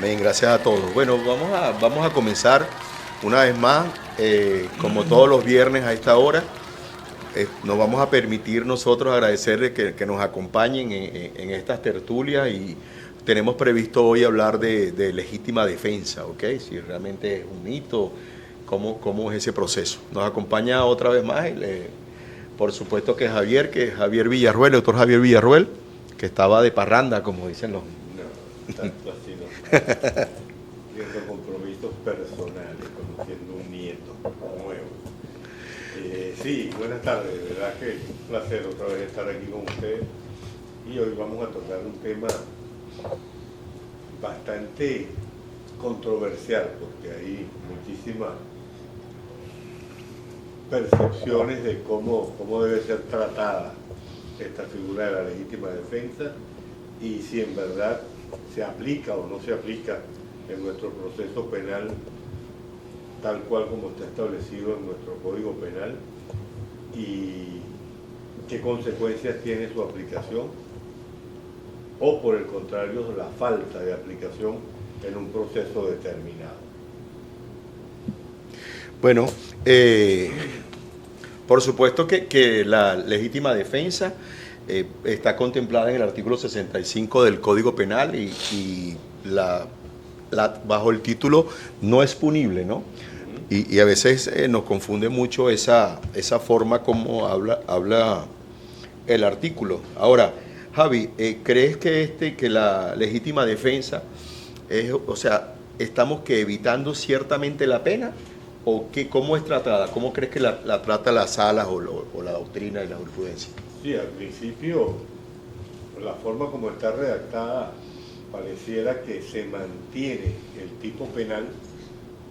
Amén, gracias a todos. Bueno, vamos a comenzar una vez más, como todos los viernes a esta hora. Nos vamos a permitir nosotros agradecerles que nos acompañen en estas tertulias y tenemos previsto hoy hablar de legítima defensa, ¿ok? Si realmente es un mito, cómo es ese proceso. Nos acompaña otra vez más, por supuesto que es Javier Villarruel, el doctor Javier Villarruel, que estaba de parranda, como dicen los... No, tanto así no. Viendo compromisos personales, conociendo un nieto nuevo. Sí, buenas tardes, de verdad que es un placer otra vez estar aquí con ustedes. Y hoy vamos a tocar un tema bastante controversial, porque hay muchísimas percepciones de cómo debe ser tratada esta figura de la legítima defensa y si en verdad se aplica o no se aplica en nuestro proceso penal tal cual como está establecido en nuestro Código Penal y qué consecuencias tiene su aplicación o por el contrario la falta de aplicación en un proceso determinado. Bueno, por supuesto que la legítima defensa está contemplada en el artículo 65 del Código Penal y bajo el título no es punible, ¿no? Y a veces nos confunde mucho esa forma como habla el artículo. Ahora, Javi, ¿crees que la legítima defensa o sea, estamos evitando ciertamente la pena? ¿O cómo es tratada? ¿Cómo crees que la trata las salas o la doctrina y la jurisprudencia? Sí, al principio, la forma como está redactada pareciera que se mantiene el tipo penal,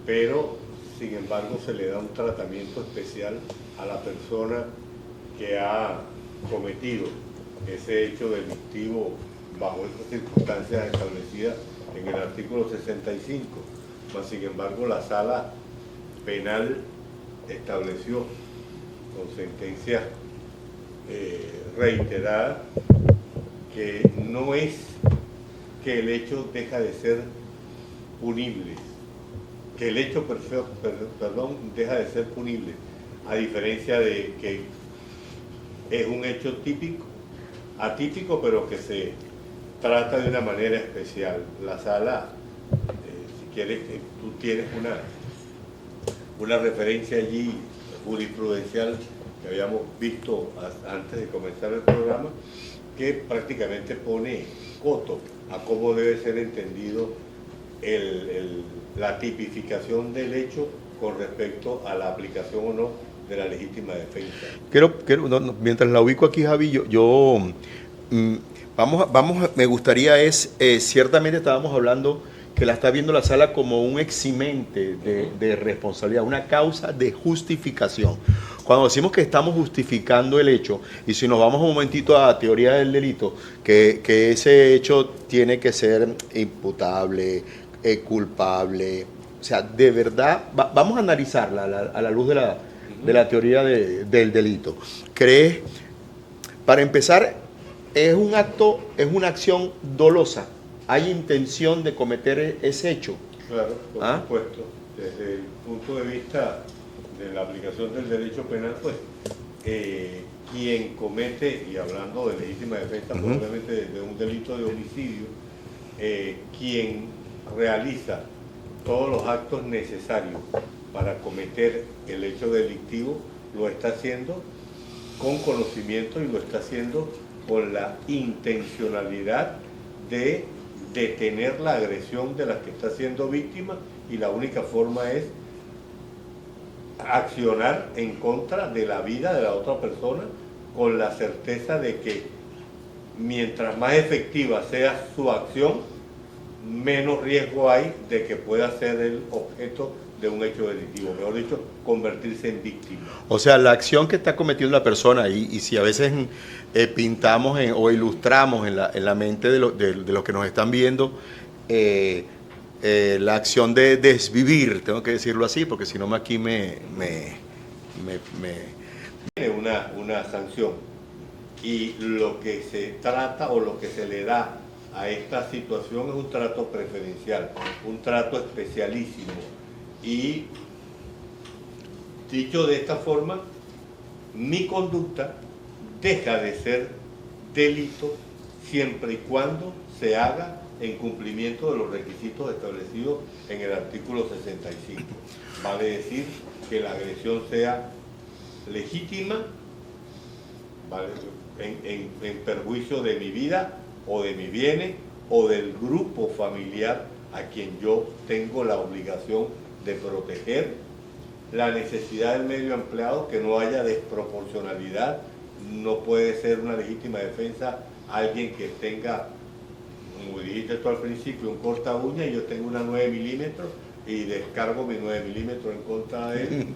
pero sin embargo se le da un tratamiento especial a la persona que ha cometido ese hecho delictivo bajo estas circunstancias establecidas en el artículo 65. Mas, sin embargo, la sala penal estableció con sentencias reiterada que no es que el hecho deja de ser punible, que el hecho deja de ser punible, a diferencia de que es un hecho atípico, pero que se trata de una manera especial. La sala, si quieres, tú tienes una referencia allí jurisprudencial que habíamos visto antes de comenzar el programa, que prácticamente pone coto a cómo debe ser entendido la tipificación del hecho con respecto a la aplicación o no de la legítima defensa. Mientras la ubico aquí, Javi, me gustaría ciertamente estábamos hablando que la está viendo la sala como un eximente de responsabilidad, una causa de justificación. Cuando decimos que estamos justificando el hecho, y si nos vamos un momentito a la teoría del delito, que ese hecho tiene que ser imputable, culpable, o sea, de verdad, vamos a analizarla a la luz de la teoría del delito. ¿Crees, para empezar, es una acción dolosa? ¿Hay intención de cometer ese hecho? Claro, por supuesto. Desde el punto de vista de la aplicación del derecho penal, pues, quien comete, y hablando de legítima defensa, probablemente de un delito de homicidio, quien realiza todos los actos necesarios para cometer el hecho delictivo, lo está haciendo con conocimiento y lo está haciendo con la intencionalidad de detener la agresión de la que está siendo víctima, y la única forma es accionar en contra de la vida de la otra persona con la certeza de que mientras más efectiva sea su acción, menos riesgo hay de que pueda ser el objeto de un hecho delictivo, mejor dicho, convertirse en víctima. O sea, la acción que está cometiendo la persona, y si a veces pintamos o ilustramos en la mente de los que nos están viendo, la acción de desvivir, tengo que decirlo así, porque si no aquí tiene una sanción, y lo que se trata o lo que se le da a esta situación es un trato preferencial, un trato especialísimo. Y dicho de esta forma, mi conducta deja de ser delito siempre y cuando se haga en cumplimiento de los requisitos establecidos en el artículo 65. Vale decir que la agresión sea legítima, ¿vale?, en perjuicio de mi vida o de mis bienes o del grupo familiar a quien yo tengo la obligación de proteger, la necesidad del medio empleado, que no haya desproporcionalidad. No puede ser una legítima defensa alguien que tenga, como dijiste tú al principio, un corta uña y yo tengo una 9 milímetros y descargo mi 9 milímetros en contra de él.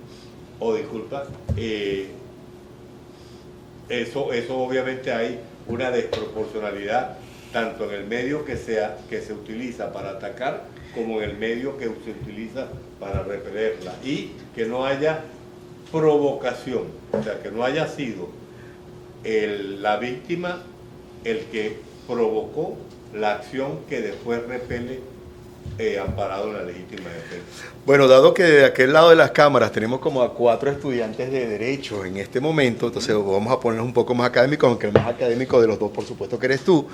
O disculpa, eso obviamente hay una desproporcionalidad tanto en el medio que se utiliza para atacar como en el medio que se utiliza para repelerla, y que no haya provocación, o sea, que no haya sido la víctima el que provocó la acción que después repele, amparado en la legítima defensa. Bueno, dado que de aquel lado de las cámaras tenemos como a 4 estudiantes de Derecho en este momento, entonces vamos a ponernos un poco más académicos, aunque el más académico de los dos, por supuesto, que eres tú,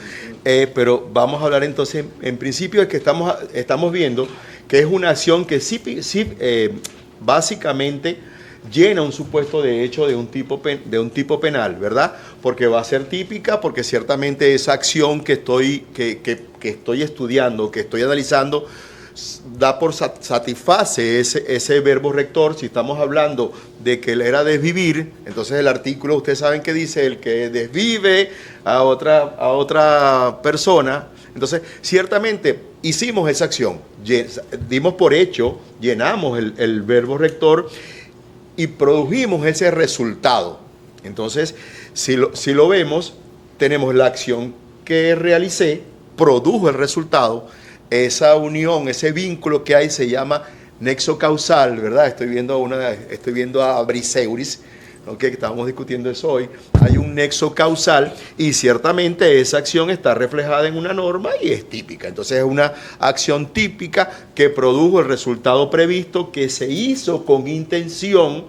pero vamos a hablar entonces, en principio, es que estamos viendo que es una acción que sí básicamente llena un supuesto de hecho de un tipo penal, ¿verdad? Porque va a ser típica, porque ciertamente esa acción que estoy estudiando, que estoy analizando, da por satisface ese verbo rector. Si estamos hablando de que él era desvivir, entonces el artículo, ustedes saben que dice el que desvive a otra persona. Entonces, ciertamente hicimos esa acción, dimos por hecho, llenamos el verbo rector y produjimos ese resultado. Entonces, si lo vemos, tenemos la acción que realicé, produjo el resultado, esa unión, ese vínculo que hay se llama nexo causal, ¿verdad? Estoy viendo a Briseuris, ¿no?, que estábamos discutiendo eso hoy. Hay un nexo causal y ciertamente esa acción está reflejada en una norma y es típica. Entonces es una acción típica que produjo el resultado previsto, que se hizo con intención,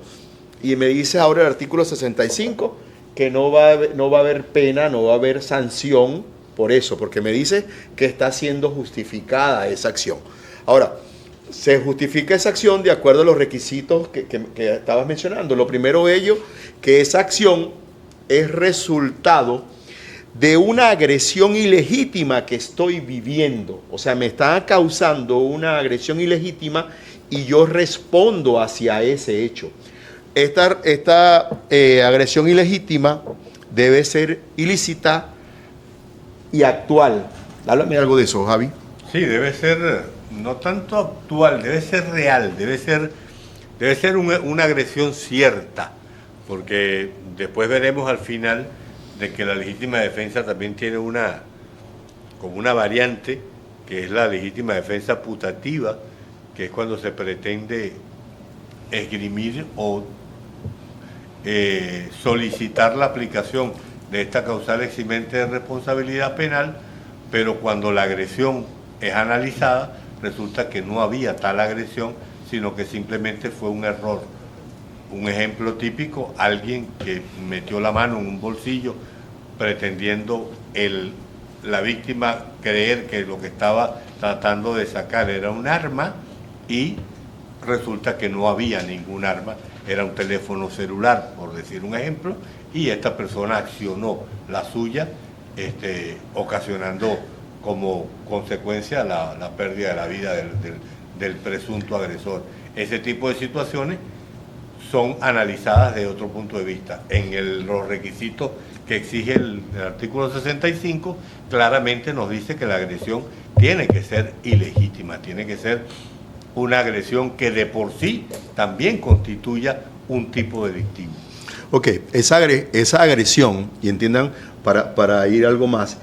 y me dice ahora el artículo 65 que no va a haber pena, no va a haber sanción por eso, porque me dice que está siendo justificada esa acción. Ahora, se justifica esa acción de acuerdo a los requisitos que estabas mencionando. Lo primero de ello, que esa acción es resultado de una agresión ilegítima que estoy viviendo. O sea, me está causando una agresión ilegítima y yo respondo hacia ese hecho. Esta agresión ilegítima debe ser ilícita y actual. Háblame algo de eso, Javi. Sí, debe ser no tanto actual, debe ser real, debe ser una agresión cierta, porque después veremos al final de que la legítima defensa también tiene como una variante, que es la legítima defensa putativa, que es cuando se pretende esgrimir o solicitar la aplicación de esta causal eximente de responsabilidad penal, pero cuando la agresión es analizada, resulta que no había tal agresión, sino que simplemente fue un error. Un ejemplo típico, alguien que metió la mano en un bolsillo pretendiendo la víctima creer que lo que estaba tratando de sacar era un arma y resulta que no había ningún arma, era un teléfono celular, por decir un ejemplo, y esta persona accionó la suya, ocasionando como consecuencia la pérdida de la vida del presunto agresor. Ese tipo de situaciones son analizadas desde otro punto de vista. En los requisitos que exige el artículo 65, claramente nos dice que la agresión tiene que ser ilegítima, tiene que ser una agresión que de por sí también constituya un tipo delictivo. Ok, esa agresión, y entiendan, para ir algo más,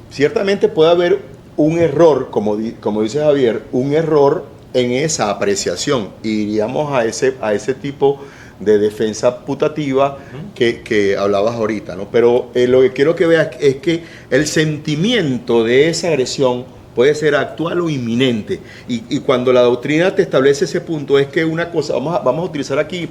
ciertamente puede haber un error, como dice Javier, un error en esa apreciación. Iríamos a ese tipo de defensa putativa que hablabas ahorita, ¿no? Pero lo que quiero que veas es que el sentimiento de esa agresión puede ser actual o inminente. Y cuando la doctrina te establece ese punto, es que una cosa, vamos a utilizar aquí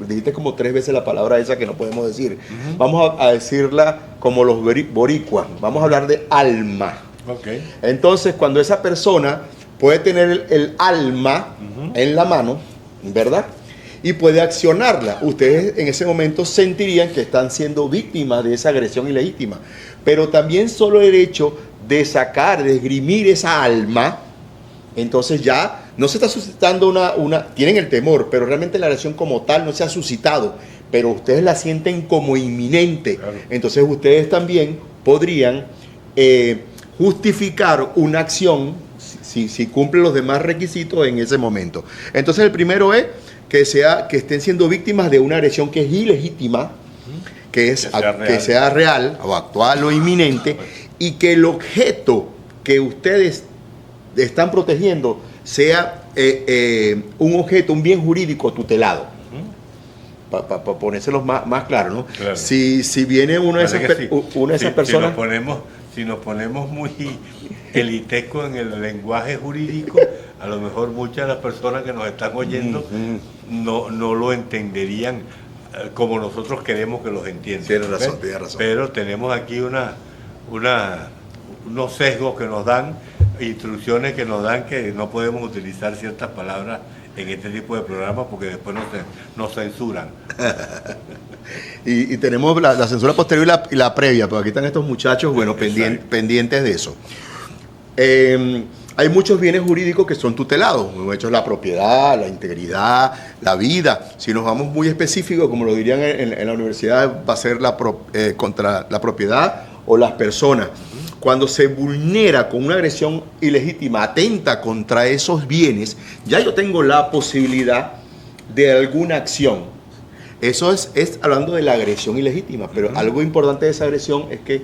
dijiste como 3 veces la palabra esa que no podemos decir. Vamos a decirla como los boricuas. Vamos a hablar de alma. Okay. Entonces, cuando esa persona puede tener el alma en la mano, ¿verdad? Y puede accionarla. Ustedes en ese momento sentirían que están siendo víctimas de esa agresión ilegítima. Pero también solo el hecho de sacar, de esgrimir esa alma, entonces ya no se está suscitando tienen el temor, pero realmente la agresión como tal no se ha suscitado, pero ustedes la sienten como inminente. Claro. Entonces ustedes también podrían justificar una acción si cumple los demás requisitos en ese momento. Entonces el primero es que estén siendo víctimas de una agresión que es ilegítima, que sea real o actual o inminente, y que el objeto que ustedes están protegiendo sea un objeto, un bien jurídico tutelado. Para ponérselos más claro, ¿no? Claro. Si viene una de esas personas... Si nos ponemos muy elitescos en el lenguaje jurídico, a lo mejor muchas de las personas que nos están oyendo no lo entenderían como nosotros queremos que los entiendan. Tienes razón. Pero tenemos aquí unos sesgos que nos dan, instrucciones que nos dan, que no podemos utilizar ciertas palabras en este tipo de programas porque después nos censuran. y tenemos la censura posterior y la previa, pero aquí están estos muchachos, bueno, pendientes de eso. Hay muchos bienes jurídicos que son tutelados, hemos hecho la propiedad, la integridad, la vida. Si nos vamos muy específicos, como lo dirían en la universidad, va a ser contra la propiedad o las personas. Cuando se vulnera con una agresión ilegítima, atenta contra esos bienes, ya yo tengo la posibilidad de alguna acción. Eso es hablando de la agresión ilegítima, pero algo importante de esa agresión es que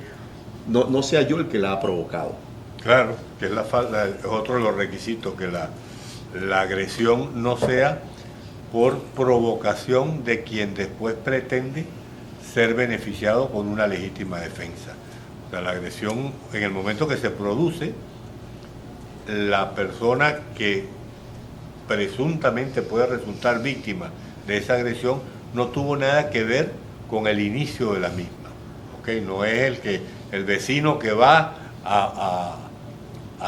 no sea yo el que la ha provocado. Claro, que es otro de los requisitos, que la agresión no sea por provocación de quien después pretende ser beneficiado con una legítima defensa. O sea, la agresión, en el momento que se produce, la persona que presuntamente puede resultar víctima de esa agresión no tuvo nada que ver con el inicio de la misma. ¿Okay? No es el vecino que va a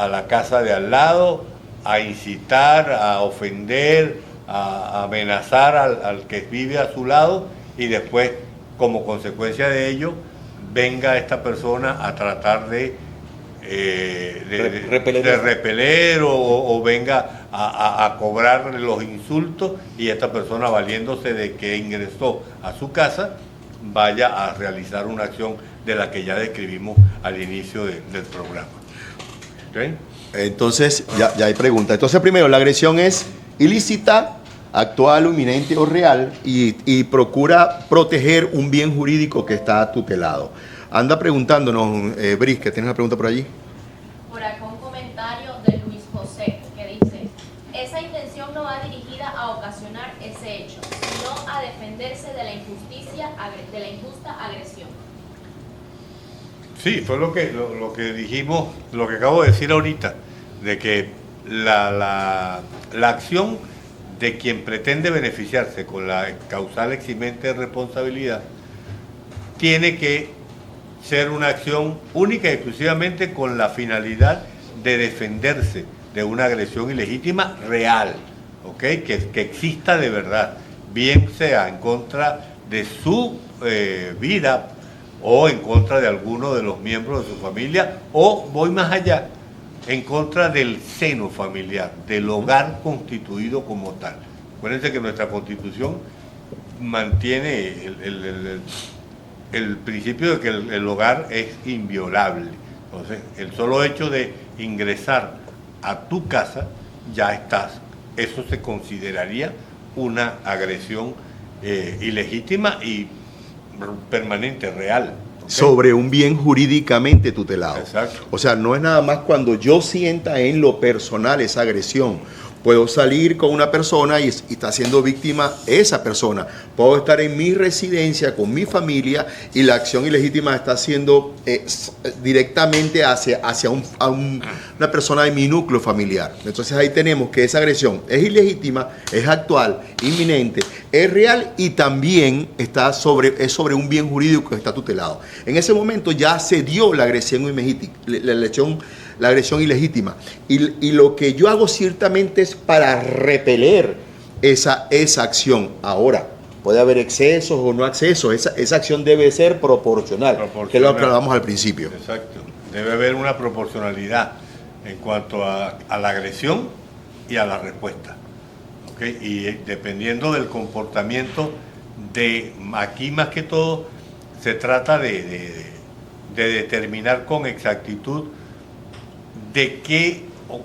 la casa de al lado a incitar, a ofender, a amenazar al que vive a su lado, y después, como consecuencia de ello, venga esta persona a tratar de repeler o venga a cobrar los insultos, y esta persona, valiéndose de que ingresó a su casa, vaya a realizar una acción de la que ya describimos al inicio del programa. ¿Okay? Entonces, ya hay pregunta. Entonces, primero, la agresión es ilícita, actual, inminente o real, y procura proteger un bien jurídico que está tutelado. Anda preguntándonos, Bris, que tienes una pregunta por allí. Por acá un comentario de Luis José que dice: esa intención no va dirigida a ocasionar ese hecho, sino a defenderse de la injusta agresión. Sí, fue lo que dijimos, lo que acabo de decir ahorita, de que la acción de quien pretende beneficiarse con la causal eximente de responsabilidad tiene que ser una acción única y exclusivamente con la finalidad de defenderse de una agresión ilegítima real, ¿okay? que exista de verdad, bien sea en contra de su vida o en contra de alguno de los miembros de su familia, o voy más allá, en contra del seno familiar, del hogar constituido como tal. Acuérdense que nuestra Constitución mantiene el principio de que el hogar es inviolable. Entonces, el solo hecho de ingresar a tu casa, ya estás. Eso se consideraría una agresión ilegítima y permanente, real. ¿Okay? Sobre un bien jurídicamente tutelado. Exacto. O sea, no es nada más cuando yo sienta en lo personal esa agresión Puedo salir con una persona y está siendo víctima esa persona. Puedo estar en mi residencia con mi familia y la acción ilegítima está siendo directamente hacia una persona de mi núcleo familiar. Entonces ahí tenemos que esa agresión es ilegítima, es actual, inminente, es real y también es sobre un bien jurídico que está tutelado. En ese momento ya se dio la agresión ilegítima. Y lo que yo hago ciertamente es para repeler esa acción. Ahora, puede haber excesos o no excesos. Esa acción debe ser proporcional, que es lo que hablábamos al principio. Exacto. Debe haber una proporcionalidad en cuanto a la agresión y a la respuesta. ¿Okay? Y dependiendo del comportamiento aquí más que todo, se trata de determinar con exactitud de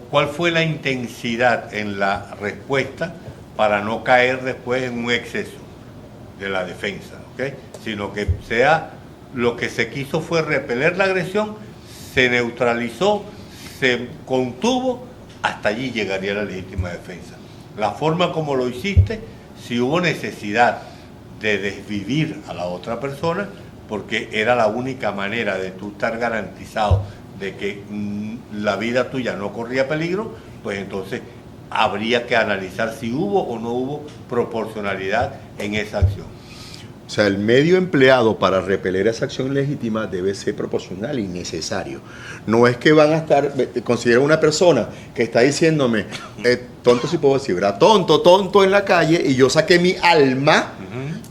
cuál fue la intensidad en la respuesta para no caer después en un exceso de la defensa, ¿okay? Sino que lo que se quiso fue repeler la agresión, se neutralizó, se contuvo, hasta allí llegaría la legítima defensa. La forma como lo hiciste, si hubo necesidad de desvivir a la otra persona, porque era la única manera de tú estar garantizado de que la vida tuya no corría peligro, pues entonces habría que analizar si hubo o no hubo proporcionalidad en esa acción. O sea, el medio empleado para repeler esa acción legítima debe ser proporcional y necesario. No es que van a estar, considero una persona que está diciéndome, tonto si puedo decir, ¿verdad? Tonto en la calle, y yo saqué mi alma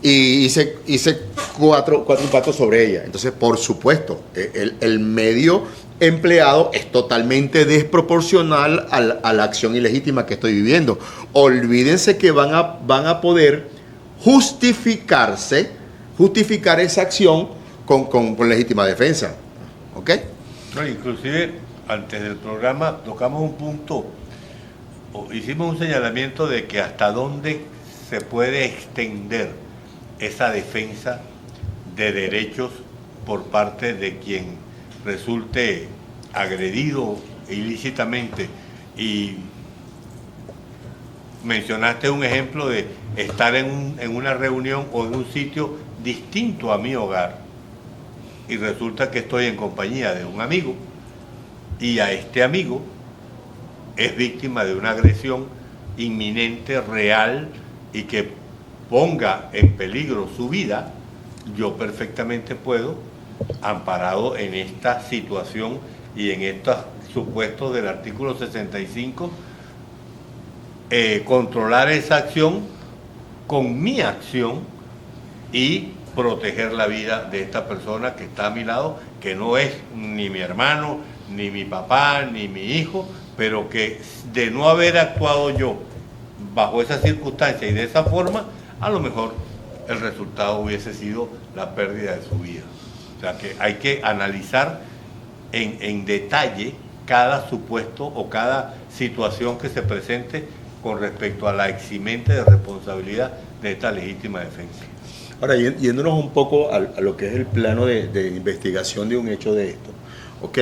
y hice cuatro impactos sobre ella. Entonces, por supuesto, el medio empleado es totalmente desproporcional a la acción ilegítima que estoy viviendo. Olvídense que van a poder justificar esa acción con legítima defensa. ¿Ok? No, inclusive, antes del programa tocamos un punto, hicimos un señalamiento de que hasta dónde se puede extender esa defensa de derechos por parte de quien resulte agredido ilícitamente. Y mencionaste un ejemplo de estar en una reunión o en un sitio distinto a mi hogar y resulta que estoy en compañía de un amigo y a este amigo es víctima de una agresión inminente, real y que ponga en peligro su vida. Yo perfectamente puedo, amparado en esta situación y en estos supuestos del artículo 65, controlar esa acción con mi acción y proteger la vida de esta persona que está a mi lado, que no es ni mi hermano, ni mi papá, ni mi hijo, pero que de no haber actuado yo bajo esa circunstancia y de esa forma, a lo mejor el resultado hubiese sido la pérdida de su vida. O sea que hay que analizar en detalle cada supuesto o cada situación que se presente con respecto a la eximente de responsabilidad de esta legítima defensa. Ahora, yéndonos un poco a lo que es el plano de investigación de un hecho de esto, ¿ok?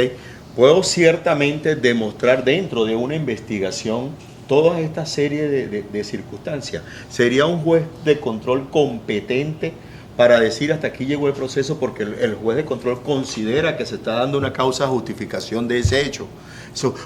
Puedo ciertamente demostrar dentro de una investigación toda esta serie de circunstancias. ¿Sería un juez de control competente para decir hasta aquí llegó el proceso porque el juez de control considera que se está dando una causa de justificación de ese hecho?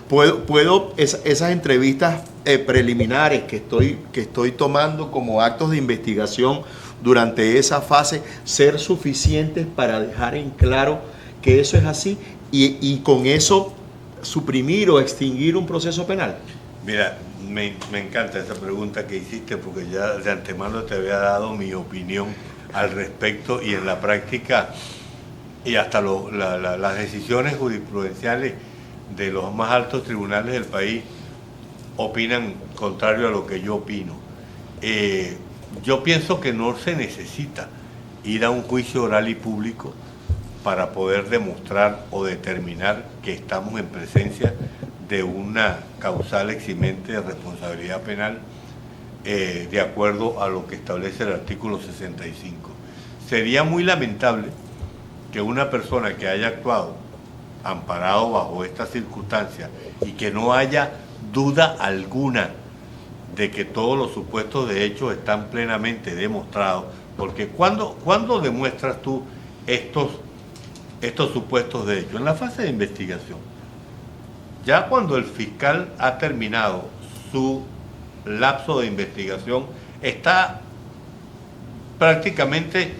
Puedo esas entrevistas preliminares que estoy tomando como actos de investigación durante esa fase ser suficientes para dejar en claro que eso es así y con eso suprimir o extinguir un proceso penal? Mira, me encanta esa pregunta que hiciste porque ya de antemano te había dado mi opinión al respecto y en la práctica y hasta las decisiones jurisprudenciales de los más altos tribunales del país opinan contrario a lo que yo opino. Yo pienso que no se necesita ir a un juicio oral y público para poder demostrar o determinar que estamos en presencia de una causal eximente de responsabilidad penal de acuerdo a lo que establece el artículo 65. Sería muy lamentable que una persona que haya actuado amparado bajo estas circunstancias y que no haya duda alguna de que todos los supuestos de hechos están plenamente demostrados, porque ¿cuándo demuestras tú estos supuestos de hechos? En la fase de investigación. Ya cuando el fiscal ha terminado su lapso de investigación, está prácticamente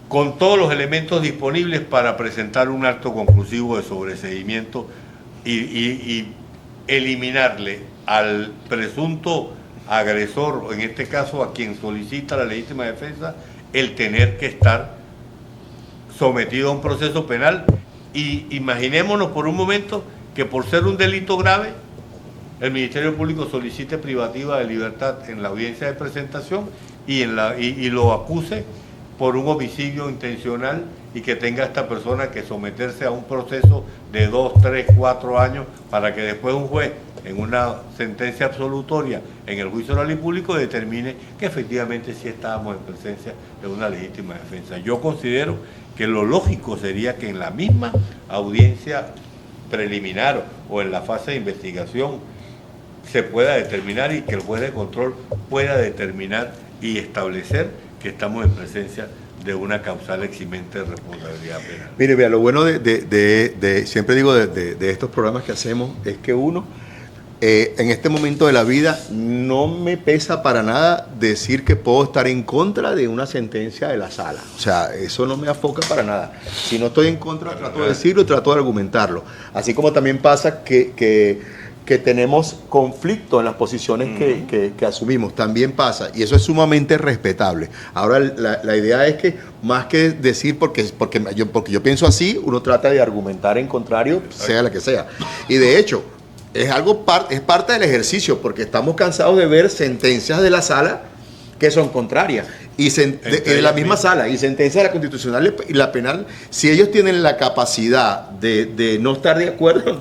con todos los elementos disponibles para presentar un acto conclusivo de sobreseimiento y eliminarle al presunto agresor, o en este caso a quien solicita la legítima defensa, el tener que estar sometido a un proceso penal. Y imaginémonos por un momento que por ser un delito grave, el Ministerio Público solicite privativa de libertad en la audiencia de presentación y lo acuse por un homicidio intencional, y que tenga esta persona que someterse a un proceso de 2, 3, 4 años para que después un juez, en una sentencia absolutoria en el juicio oral y público, determine que efectivamente sí estábamos en presencia de una legítima defensa. Yo considero que lo lógico sería que en la misma audiencia preliminar o en la fase de investigación se pueda determinar, y que el juez de control pueda determinar y establecer que estamos en presencia de una causal eximente de responsabilidad penal. Mire, vea, lo bueno siempre digo de estos programas que hacemos es que uno, en este momento de la vida, no me pesa para nada decir que puedo estar en contra de una sentencia de la sala. O sea, eso no me afoca para nada. Si no estoy en contra, trato de decirlo y trato de argumentarlo. Así como también pasa que tenemos conflicto en las posiciones que asumimos, también pasa, y eso es sumamente respetable. Ahora, la idea es que, más que decir porque yo pienso así, uno trata de argumentar en contrario, sea la que sea. Y de hecho, es parte del ejercicio, porque estamos cansados de ver sentencias de la sala que son contrarias, de la misma sala, y sentencias de la constitucional y la penal. Si ellos tienen la capacidad de no estar de acuerdo,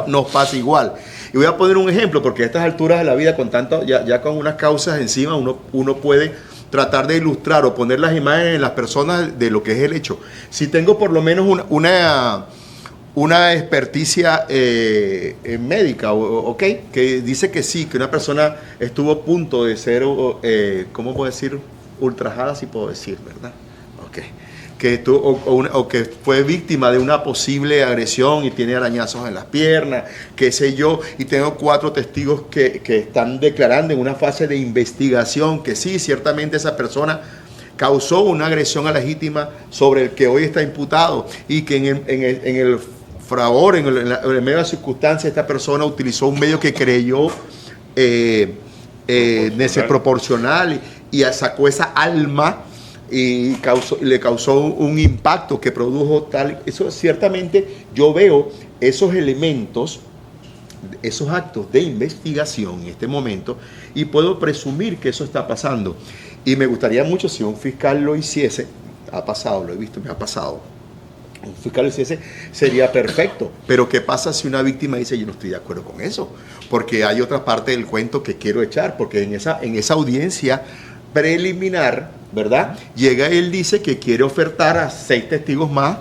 nos pasa igual. Y voy a poner un ejemplo, porque a estas alturas de la vida, con tanto, ya con unas causas encima, uno puede tratar de ilustrar o poner las imágenes en las personas de lo que es el hecho. Si tengo por lo menos una experticia médica, ¿ok? Que dice que sí, que una persona estuvo a punto de ser, ¿cómo puedo decir? Ultrajada, si puedo decir, ¿verdad? Ok. O que fue víctima de una posible agresión y tiene arañazos en las piernas, qué sé yo, y tengo 4 testigos que están declarando en una fase de investigación que sí, ciertamente esa persona causó una agresión legítima sobre el que hoy está imputado, y que en el fragor, en el medio de la circunstancia, esta persona utilizó un medio que creyó desproporcional y sacó esa alma y le causó un impacto que produjo tal. Eso ciertamente yo veo esos elementos, esos actos de investigación en este momento, y puedo presumir que eso está pasando. Y me gustaría mucho si un fiscal lo hiciese. Ha pasado, lo he visto, me ha pasado. Un fiscal lo hiciese, sería perfecto. Pero ¿qué pasa si una víctima dice: yo no estoy de acuerdo con eso? Porque hay otra parte del cuento que quiero echar, porque en esa audiencia preliminar, ¿verdad? Llega y él dice que quiere ofertar a 6 testigos más,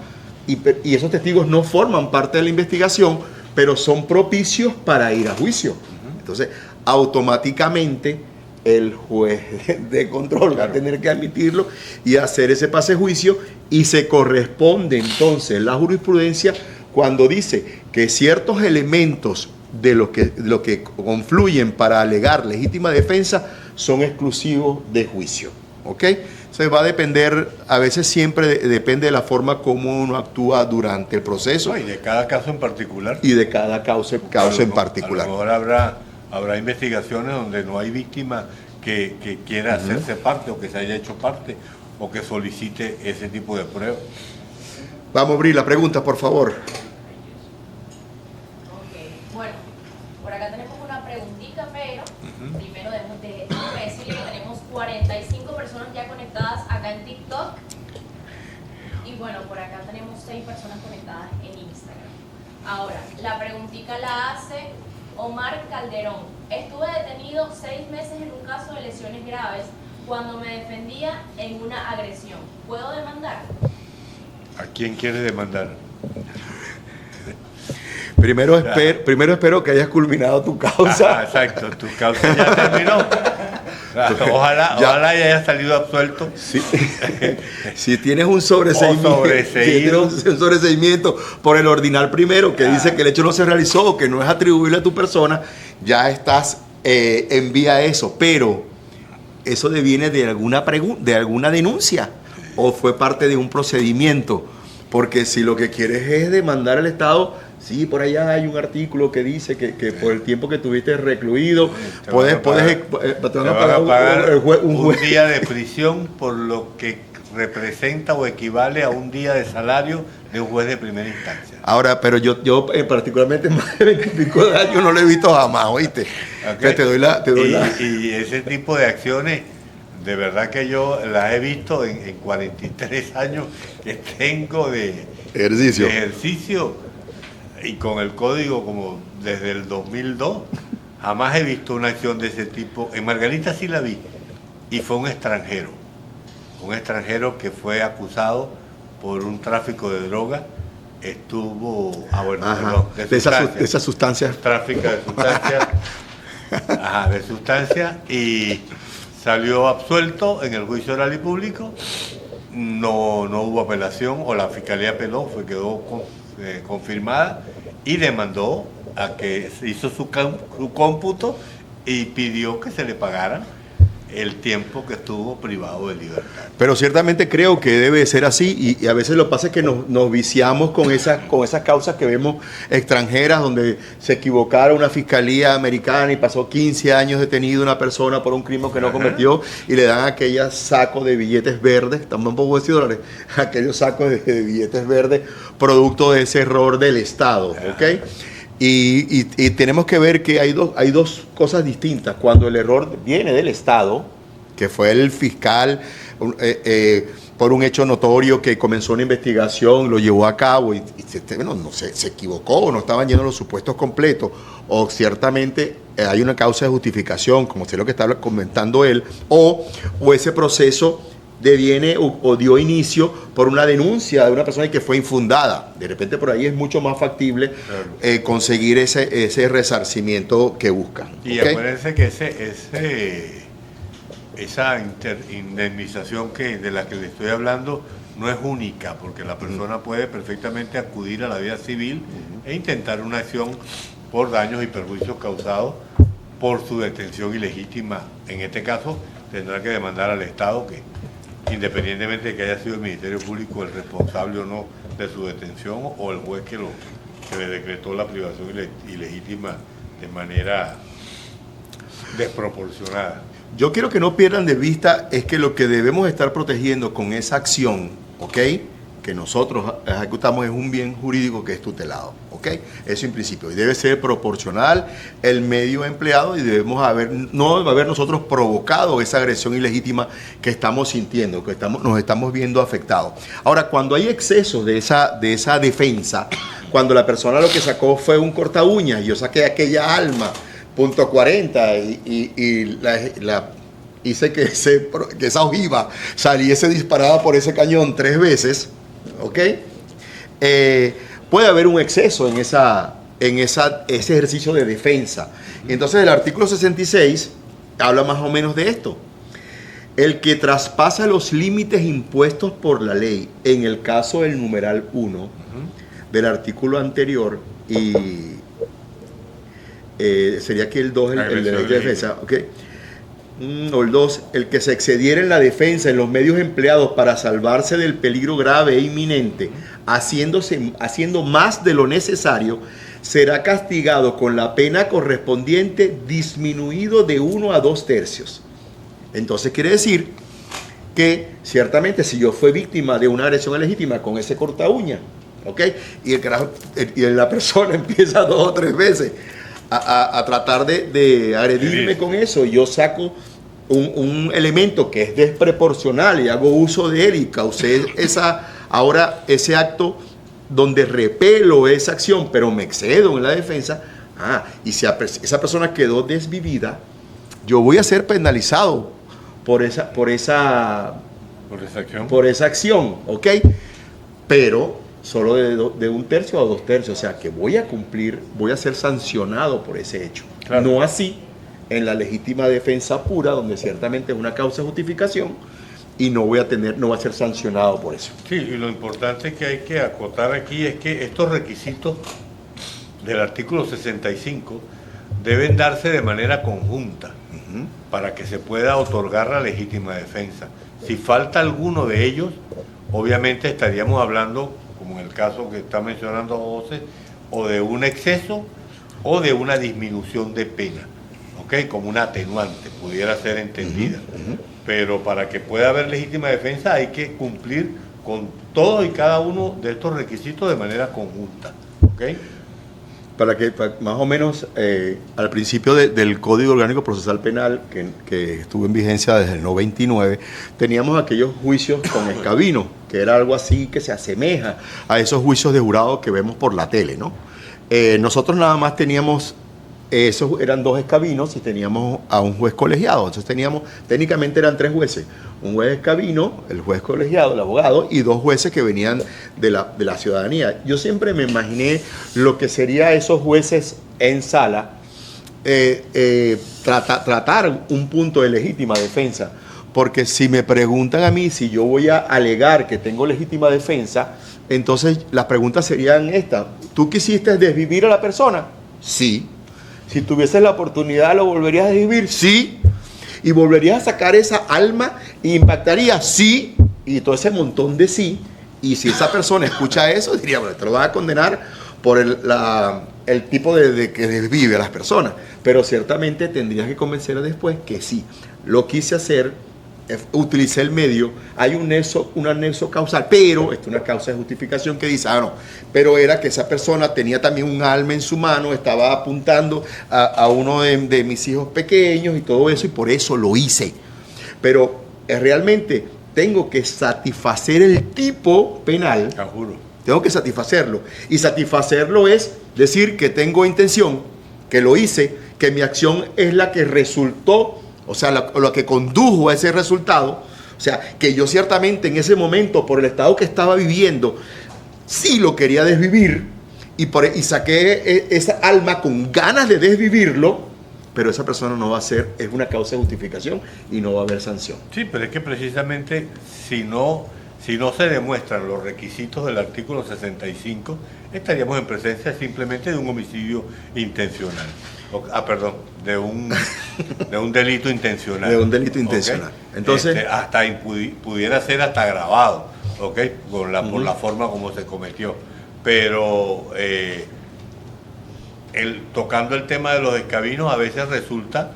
y esos testigos no forman parte de la investigación, pero son propicios para ir a juicio. Entonces, automáticamente el juez de control va a tener que admitirlo y hacer ese pase juicio, y se corresponde entonces la jurisprudencia cuando dice que ciertos elementos de lo que confluyen para alegar legítima defensa son exclusivos de juicio. ¿Ok? Entonces va a depender, a veces siempre depende de la forma como uno actúa durante el proceso. Y de cada caso en particular. Y de cada causa en particular. A lo mejor habrá investigaciones donde no hay víctima que quiera hacerse parte, o que se haya hecho parte, o que solicite ese tipo de pruebas. Vamos a abrir la pregunta, por favor. Ok, bueno, por acá tenemos una preguntita, pero primero déjame decirle que tenemos 45 personas ya conectadas acá en TikTok, y bueno, por acá tenemos 6 personas conectadas en Instagram. Ahora, la preguntita la hace Omar Calderón. Estuve detenido 6 meses en un caso de lesiones graves cuando me defendía en una agresión. ¿Puedo demandar? ¿A quién quiere demandar? Primero espero que hayas culminado tu causa. Exacto, tu causa ya terminó. Ojalá ya haya salido absuelto. Sí. Si tienes un sobreseimiento, un sobreseimiento por el ordinal primero que dice que el hecho no se realizó, que no es atribuible a tu persona, ya estás en vía a eso. Pero eso deviene de alguna denuncia o fue parte de un procedimiento. Porque si lo que quieres es demandar al Estado, sí, por allá hay un artículo que dice que por el tiempo que tuviste recluido, te van a pagar un día de prisión por lo que representa o equivale a un día de salario de un juez de primera instancia. Ahora, pero yo particularmente más de 25 años no lo he visto jamás, ¿oíste? Okay. Y ese tipo de acciones, de verdad que yo las he visto en 43 años que tengo de ejercicio y con el código como desde el 2002. Jamás he visto una acción de ese tipo. En Margarita sí la vi y fue un extranjero que fue acusado por un tráfico de droga. Estuvo, de esas sustancias. Tráfico de sustancias. De sustancias y salió absuelto en el juicio oral y público, no hubo apelación, o la fiscalía apeló, quedó confirmada y demandó a que se hizo su cómputo y pidió que se le pagaran el tiempo que estuvo privado de libertad. Pero ciertamente creo que debe ser así y a veces lo que pasa es que nos viciamos con esas causas que vemos extranjeras donde se equivocara una fiscalía americana y pasó 15 años detenido una persona por un crimen que no cometió y le dan aquellos sacos de billetes verdes, tampoco decir dólares, aquellos sacos de billetes verdes producto de ese error del Estado, ¿ok? Y tenemos que ver que hay dos cosas distintas. Cuando el error viene del Estado, que fue el fiscal por un hecho notorio que comenzó una investigación, lo llevó a cabo y se equivocó o no estaban llenos los supuestos completos, o ciertamente hay una causa de justificación, como sé lo que estaba comentando él, o ese proceso deviene o dio inicio por una denuncia de una persona que fue infundada. De repente por ahí es mucho más factible conseguir ese resarcimiento que buscan. Y acuérdense que esa indemnización de la que le estoy hablando no es única, porque la persona puede perfectamente acudir a la vía civil e intentar una acción por daños y perjuicios causados por su detención ilegítima. En este caso tendrá que demandar al Estado, que independientemente de que haya sido el Ministerio Público el responsable o no de su detención, o el juez que le decretó la privación ilegítima de manera desproporcionada. Yo quiero que no pierdan de vista es que lo que debemos estar protegiendo con esa acción, ¿ok?, que nosotros ejecutamos es un bien jurídico que es tutelado, ¿ok? Eso en principio. Y debe ser proporcional el medio empleado y no haber nosotros provocado esa agresión ilegítima que estamos sintiendo, que nos estamos viendo afectados. Ahora, cuando hay excesos de esa defensa, cuando la persona lo que sacó fue un corta uñas, yo saqué aquella alma, .40 y hice que esa ojiva saliese disparada por ese cañón 3 veces, ¿ok? Puede haber un exceso en ese ejercicio de defensa. Entonces el artículo 66 habla más o menos de esto. El que traspasa los límites impuestos por la ley, en el caso del numeral 1 del artículo anterior, y sería aquí el 2, el derecho de defensa, ¿ok? O el 2, el que se excediera en la defensa en los medios empleados para salvarse del peligro grave e inminente, haciendo más de lo necesario, será castigado con la pena correspondiente disminuido de 1 a 2 tercios. Entonces quiere decir que ciertamente si yo fui víctima de una agresión ilegítima con ese corta uña, ¿ok?, y la persona empieza 2 o 3 veces a tratar de agredirme con eso, yo saco un elemento que es desproporcional y hago uso de él y causé ese acto donde repelo esa acción, pero me excedo en la defensa, y si esa persona quedó desvivida, yo voy a ser penalizado por esa acción, ¿ok? Pero solo de un tercio a 2 tercios, o sea que voy a cumplir, voy a ser sancionado por ese hecho. Claro. No así en la legítima defensa pura, donde ciertamente es una causa de justificación y no voy a ser sancionado por eso. Sí, y lo importante que hay que acotar aquí es que estos requisitos del artículo 65 deben darse de manera conjunta para que se pueda otorgar la legítima defensa. Si falta alguno de ellos, obviamente estaríamos hablando, como en el caso que está mencionando José, o de un exceso o de una disminución de pena, ¿ok? Como una atenuante, pudiera ser entendida. Pero para que pueda haber legítima defensa hay que cumplir con todos y cada uno de estos requisitos de manera conjunta, ¿ok? Para que más o menos al principio del Código Orgánico Procesal Penal, que estuvo en vigencia desde el 99, teníamos aquellos juicios con escabino, que era algo así que se asemeja a esos juicios de jurado que vemos por la tele, ¿no? Nosotros nada más teníamos, esos eran 2 escabinos y teníamos a un juez colegiado. Entonces técnicamente eran 3 jueces. Un juez escabino, el juez colegiado, el abogado, y 2 jueces que venían de la ciudadanía. Yo siempre me imaginé lo que sería esos jueces en sala, tratar un punto de legítima defensa. Porque si me preguntan a mí si yo voy a alegar que tengo legítima defensa, entonces las preguntas serían estas. ¿Tú quisiste desvivir a la persona? Sí. Si tuvieses la oportunidad, ¿lo volverías a desvivir? Sí. ¿Y volverías a sacar esa alma y impactaría? Sí. Y todo ese montón de sí. Y si esa persona escucha eso, diría, bueno, te lo van a condenar por el tipo de que desvive a las personas. Pero ciertamente tendrías que convencer después que sí. Lo quise hacer, utilicé el medio, hay un anexo causal, pero es una causa de justificación que dice, no, pero era que esa persona tenía también un alma en su mano, estaba apuntando a uno de mis hijos pequeños y todo eso, y por eso lo hice. Pero realmente tengo que satisfacer el tipo penal. Te juro. Tengo que satisfacerlo. Y satisfacerlo es decir que tengo intención, que lo hice, que mi acción es la que resultó, o sea, lo que condujo a ese resultado. O sea, que yo ciertamente en ese momento, por el estado que estaba viviendo, sí lo quería desvivir y saqué esa alma con ganas de desvivirlo, pero esa persona no va a ser, es una causa de justificación y no va a haber sanción. Sí, pero es que precisamente si no se demuestran los requisitos del artículo 65, estaríamos en presencia simplemente de un homicidio intencional. Perdón, de un delito intencional. De un delito intencional. ¿Okay? Entonces, hasta pudiera ser hasta agravado, ¿ok? Por la forma como se cometió. Pero tocando el tema de los escabinos, a veces resulta,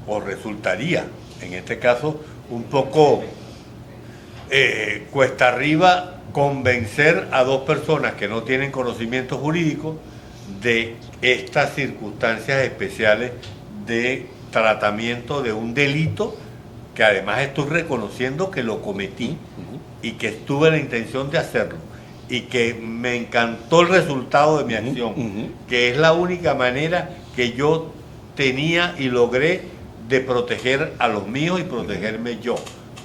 o resultaría, en este caso, un poco cuesta arriba convencer a 2 personas que no tienen conocimiento jurídico de estas circunstancias especiales de tratamiento de un delito que además estoy reconociendo que lo cometí y que tuve la intención de hacerlo y que me encantó el resultado de mi acción, que es la única manera que yo tenía y logré de proteger a los míos y protegerme yo.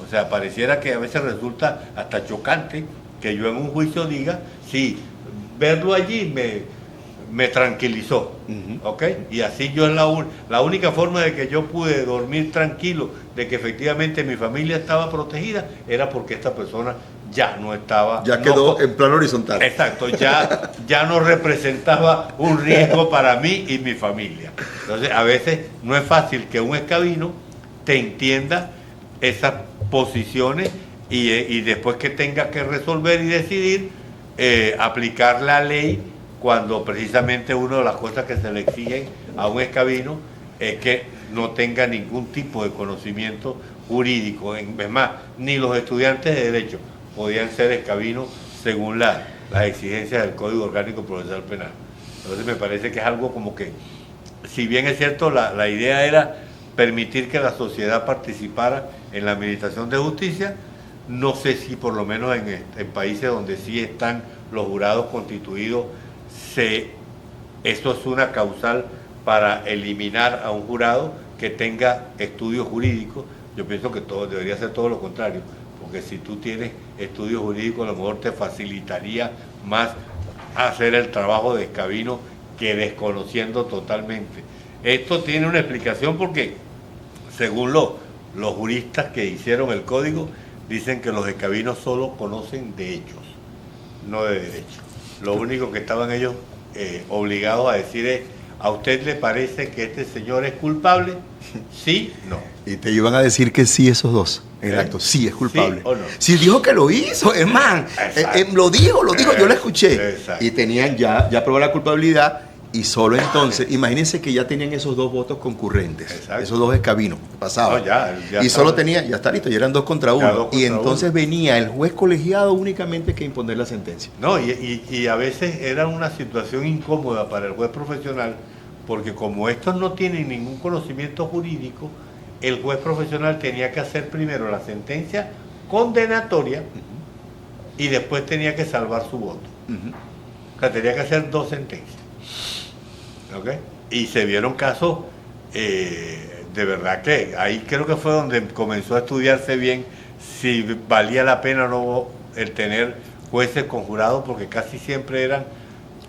O sea, pareciera que a veces resulta hasta chocante que yo en un juicio diga, sí, verlo allí me tranquilizó, ¿ok? Y así yo es la única forma de que yo pude dormir tranquilo, de que efectivamente mi familia estaba protegida, era porque esta persona ya no estaba... Ya quedó en plano horizontal. Exacto, ya no representaba un riesgo para mí y mi familia. Entonces, a veces no es fácil que un escabino te entienda esas posiciones y después que tenga que resolver y decidir, aplicar la ley cuando precisamente una de las cosas que se le exigen a un escabino es que no tenga ningún tipo de conocimiento jurídico. Es más, ni los estudiantes de Derecho podían ser escabinos según las exigencias del Código Orgánico Procesal Penal. Entonces me parece que es algo como que, si bien es cierto, la idea era permitir que la sociedad participara en la administración de justicia, no sé si por lo menos en países donde sí están los jurados constituidos, esto es una causal para eliminar a un jurado que tenga estudios jurídicos. Yo pienso que debería ser todo lo contrario, porque si tú tienes estudios jurídicos a lo mejor te facilitaría más hacer el trabajo de escabino que desconociendo totalmente. Esto tiene una explicación porque, según los juristas que hicieron el código, dicen que los escabinos solo conocen de hechos, no de derecho. Lo único que estaban ellos obligados a decir es: ¿a usted le parece que este señor es culpable? ¿Sí? No. Y te iban a decir que sí esos dos. Exacto, sí es culpable. ¿Sí o no? Si dijo que lo hizo, hermano. Lo dijo, yo lo escuché. Exacto. Y tenían ya probó la culpabilidad. Y solo entonces, imagínense que ya tenían esos dos votos concurrentes, Exacto. esos dos escabinos que pasaban. No, ya y solo tenía, ya está listo, ya eran 2 contra 1. Y entonces uno. venía el juez colegiado únicamente que imponer la sentencia. No, y a veces era una situación incómoda para el juez profesional, porque como estos no tienen ningún conocimiento jurídico, el juez profesional tenía que hacer primero la sentencia condenatoria y después tenía que salvar su voto. O sea, tenía que hacer 2 sentencias. ¿Ok? Y se vieron casos, de verdad que ahí creo que fue donde comenzó a estudiarse bien si valía la pena o no el tener jueces con jurados, porque casi siempre eran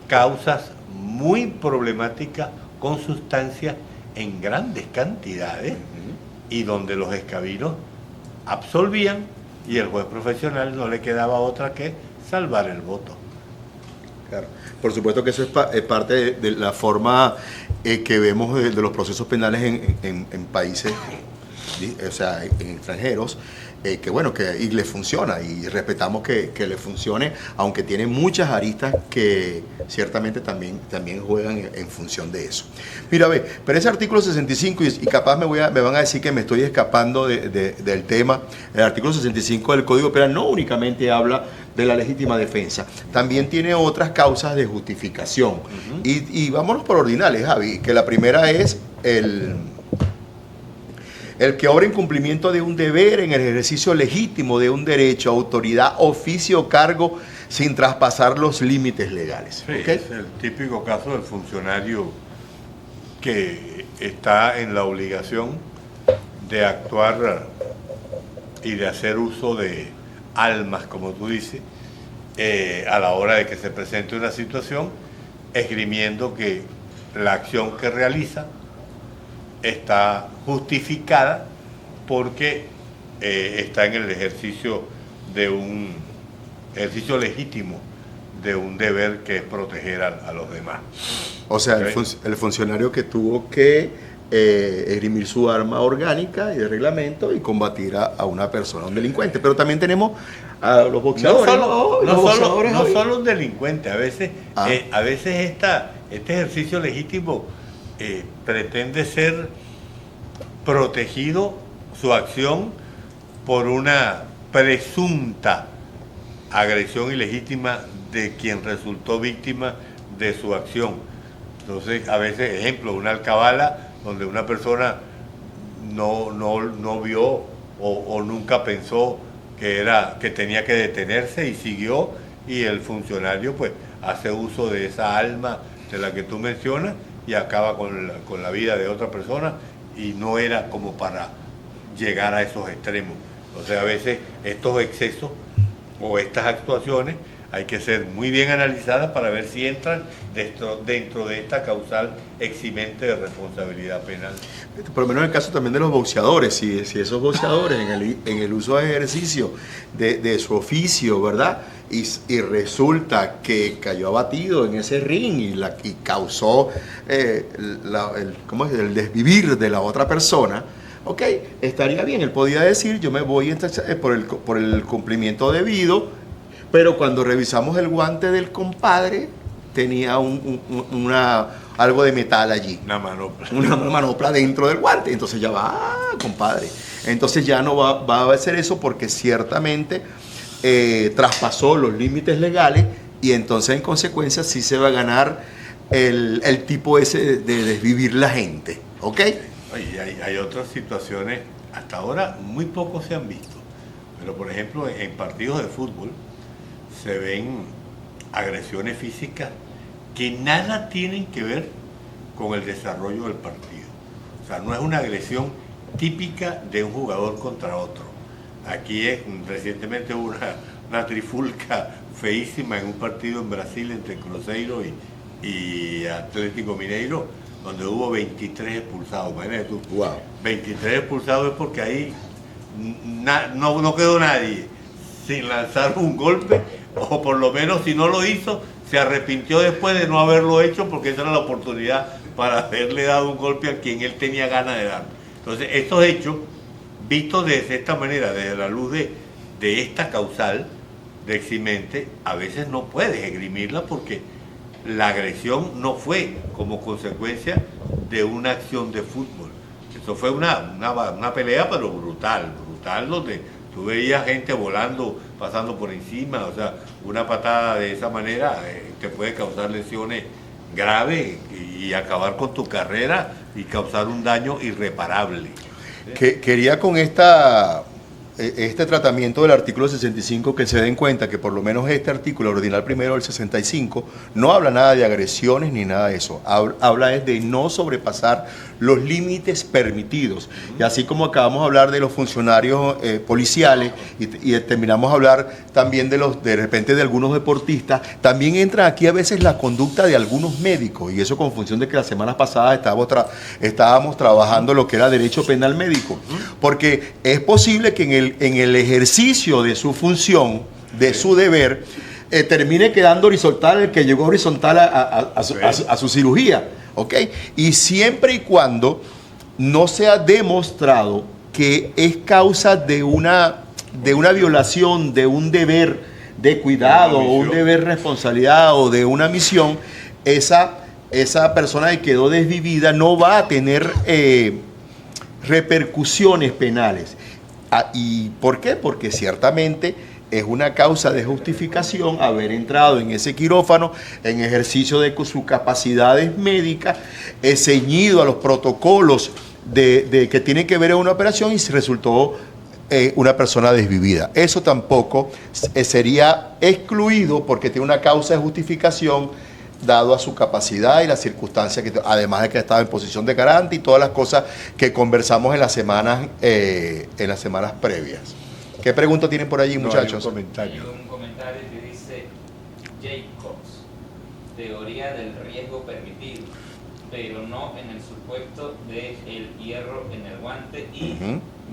causas muy problemáticas con sustancias en grandes cantidades y donde los escabinos absolvían y el juez profesional no le quedaba otra que salvar el voto. Claro. Por supuesto que eso es parte de la forma que vemos de los procesos penales en países, o sea, en extranjeros, que bueno, que y le funciona y respetamos que le funcione, aunque tiene muchas aristas que ciertamente también juegan en función de eso. Mira, ve, pero ese artículo 65, y capaz me van a decir que me estoy escapando del tema, el artículo 65 del Código Penal no únicamente habla de la legítima defensa, también tiene otras causas de justificación. Y vámonos por ordinales, Javi, que la primera es el que obra en cumplimiento de un deber en el ejercicio legítimo de un derecho, autoridad, oficio o cargo sin traspasar los límites legales. Sí, ¿Okay? es el típico caso del funcionario que está en la obligación de actuar y de hacer uso de almas, como tú dices, a la hora de que se presente una situación, esgrimiendo que la acción que realiza está justificada porque está en el ejercicio de un ejercicio legítimo de un deber que es proteger a los demás. O sea, ¿Okay? el funcionario que tuvo que esgrimir su arma orgánica y de reglamento y combatir a una persona, a un delincuente. Pero también tenemos a los boxeadores. No solo un delincuente, a veces este ejercicio legítimo pretende ser protegido su acción por una presunta agresión ilegítima de quien resultó víctima de su acción. Entonces, a veces, ejemplo, una alcabala donde una persona no vio o nunca pensó que tenía que detenerse y siguió, y el funcionario pues hace uso de esa alma de la que tú mencionas y acaba con la vida de otra persona, y no era como para llegar a esos extremos. O sea, a veces estos excesos o estas actuaciones hay que ser muy bien analizadas para ver si entran dentro de esta causal eximente de responsabilidad penal. Por lo menos en el caso también de los boxeadores, si esos boxeadores en el uso de ejercicio de su oficio, ¿verdad? Y resulta que cayó abatido en ese ring y causó el desvivir de la otra persona, ok, estaría bien, él podía decir: yo me voy por el cumplimiento debido, pero cuando revisamos el guante del compadre, tenía algo de metal allí. Una manopla. Una manopla dentro del guante. Entonces ya va, compadre. Entonces ya no va a hacer eso porque ciertamente traspasó los límites legales, y entonces en consecuencia sí se va a ganar el tipo ese de desvivir la gente. ¿Ok? Oye, hay otras situaciones, hasta ahora muy pocos se han visto, pero por ejemplo en partidos de fútbol se ven agresiones físicas que nada tienen que ver con el desarrollo del partido. O sea, no es una agresión típica de un jugador contra otro. Aquí recientemente hubo una trifulca feísima en un partido en Brasil entre Cruzeiro y Atlético Mineiro, donde hubo 23 expulsados. Imagínate tú, Wow. 23 expulsados es porque ahí no quedó nadie sin lanzar un golpe, o por lo menos si no lo hizo, se arrepintió después de no haberlo hecho, porque esa era la oportunidad para haberle dado un golpe a quien él tenía ganas de dar. Entonces, estos hechos, vistos de esta manera, desde la luz de esta causal de eximente, a veces no puedes esgrimirla porque la agresión no fue como consecuencia de una acción de fútbol. Eso fue una pelea, pero brutal, donde tú veías gente volando, pasando por encima. O sea, una patada de esa manera te puede causar lesiones graves y acabar con tu carrera y causar un daño irreparable. Quería con este tratamiento del artículo 65 que se den cuenta que por lo menos este artículo ordinal primero del 65 no habla nada de agresiones ni nada de eso. Habla es de no sobrepasar los límites permitidos. Y así como acabamos de hablar de los funcionarios policiales y terminamos de hablar también de repente de algunos deportistas, también entra aquí a veces la conducta de algunos médicos, y eso con función de que las semanas pasadas estábamos trabajando lo que era derecho penal médico, porque es posible que en el ejercicio de su función, de su deber, termine quedando horizontal el que llegó horizontal a su cirugía, ¿ok? Y siempre y cuando no sea demostrado que es causa de una violación de un deber de cuidado o un deber de responsabilidad o de una misión, esa persona que quedó desvivida no va a tener repercusiones penales. ¿Y por qué? Porque ciertamente es una causa de justificación haber entrado en ese quirófano en ejercicio de sus capacidades médicas, ceñido a los protocolos de que tienen que ver en una operación, y se resultó una persona desvivida. Eso tampoco sería excluido porque tiene una causa de justificación dado a su capacidad y las circunstancias, además de que estaba en posición de garante y todas las cosas que conversamos en las semanas previas. ¿Qué pregunta tienen por allí, muchachos? Hay un comentario. Hay un comentario que dice: Jacobs, teoría del riesgo permitido, pero no en el supuesto de el hierro en el guante. Y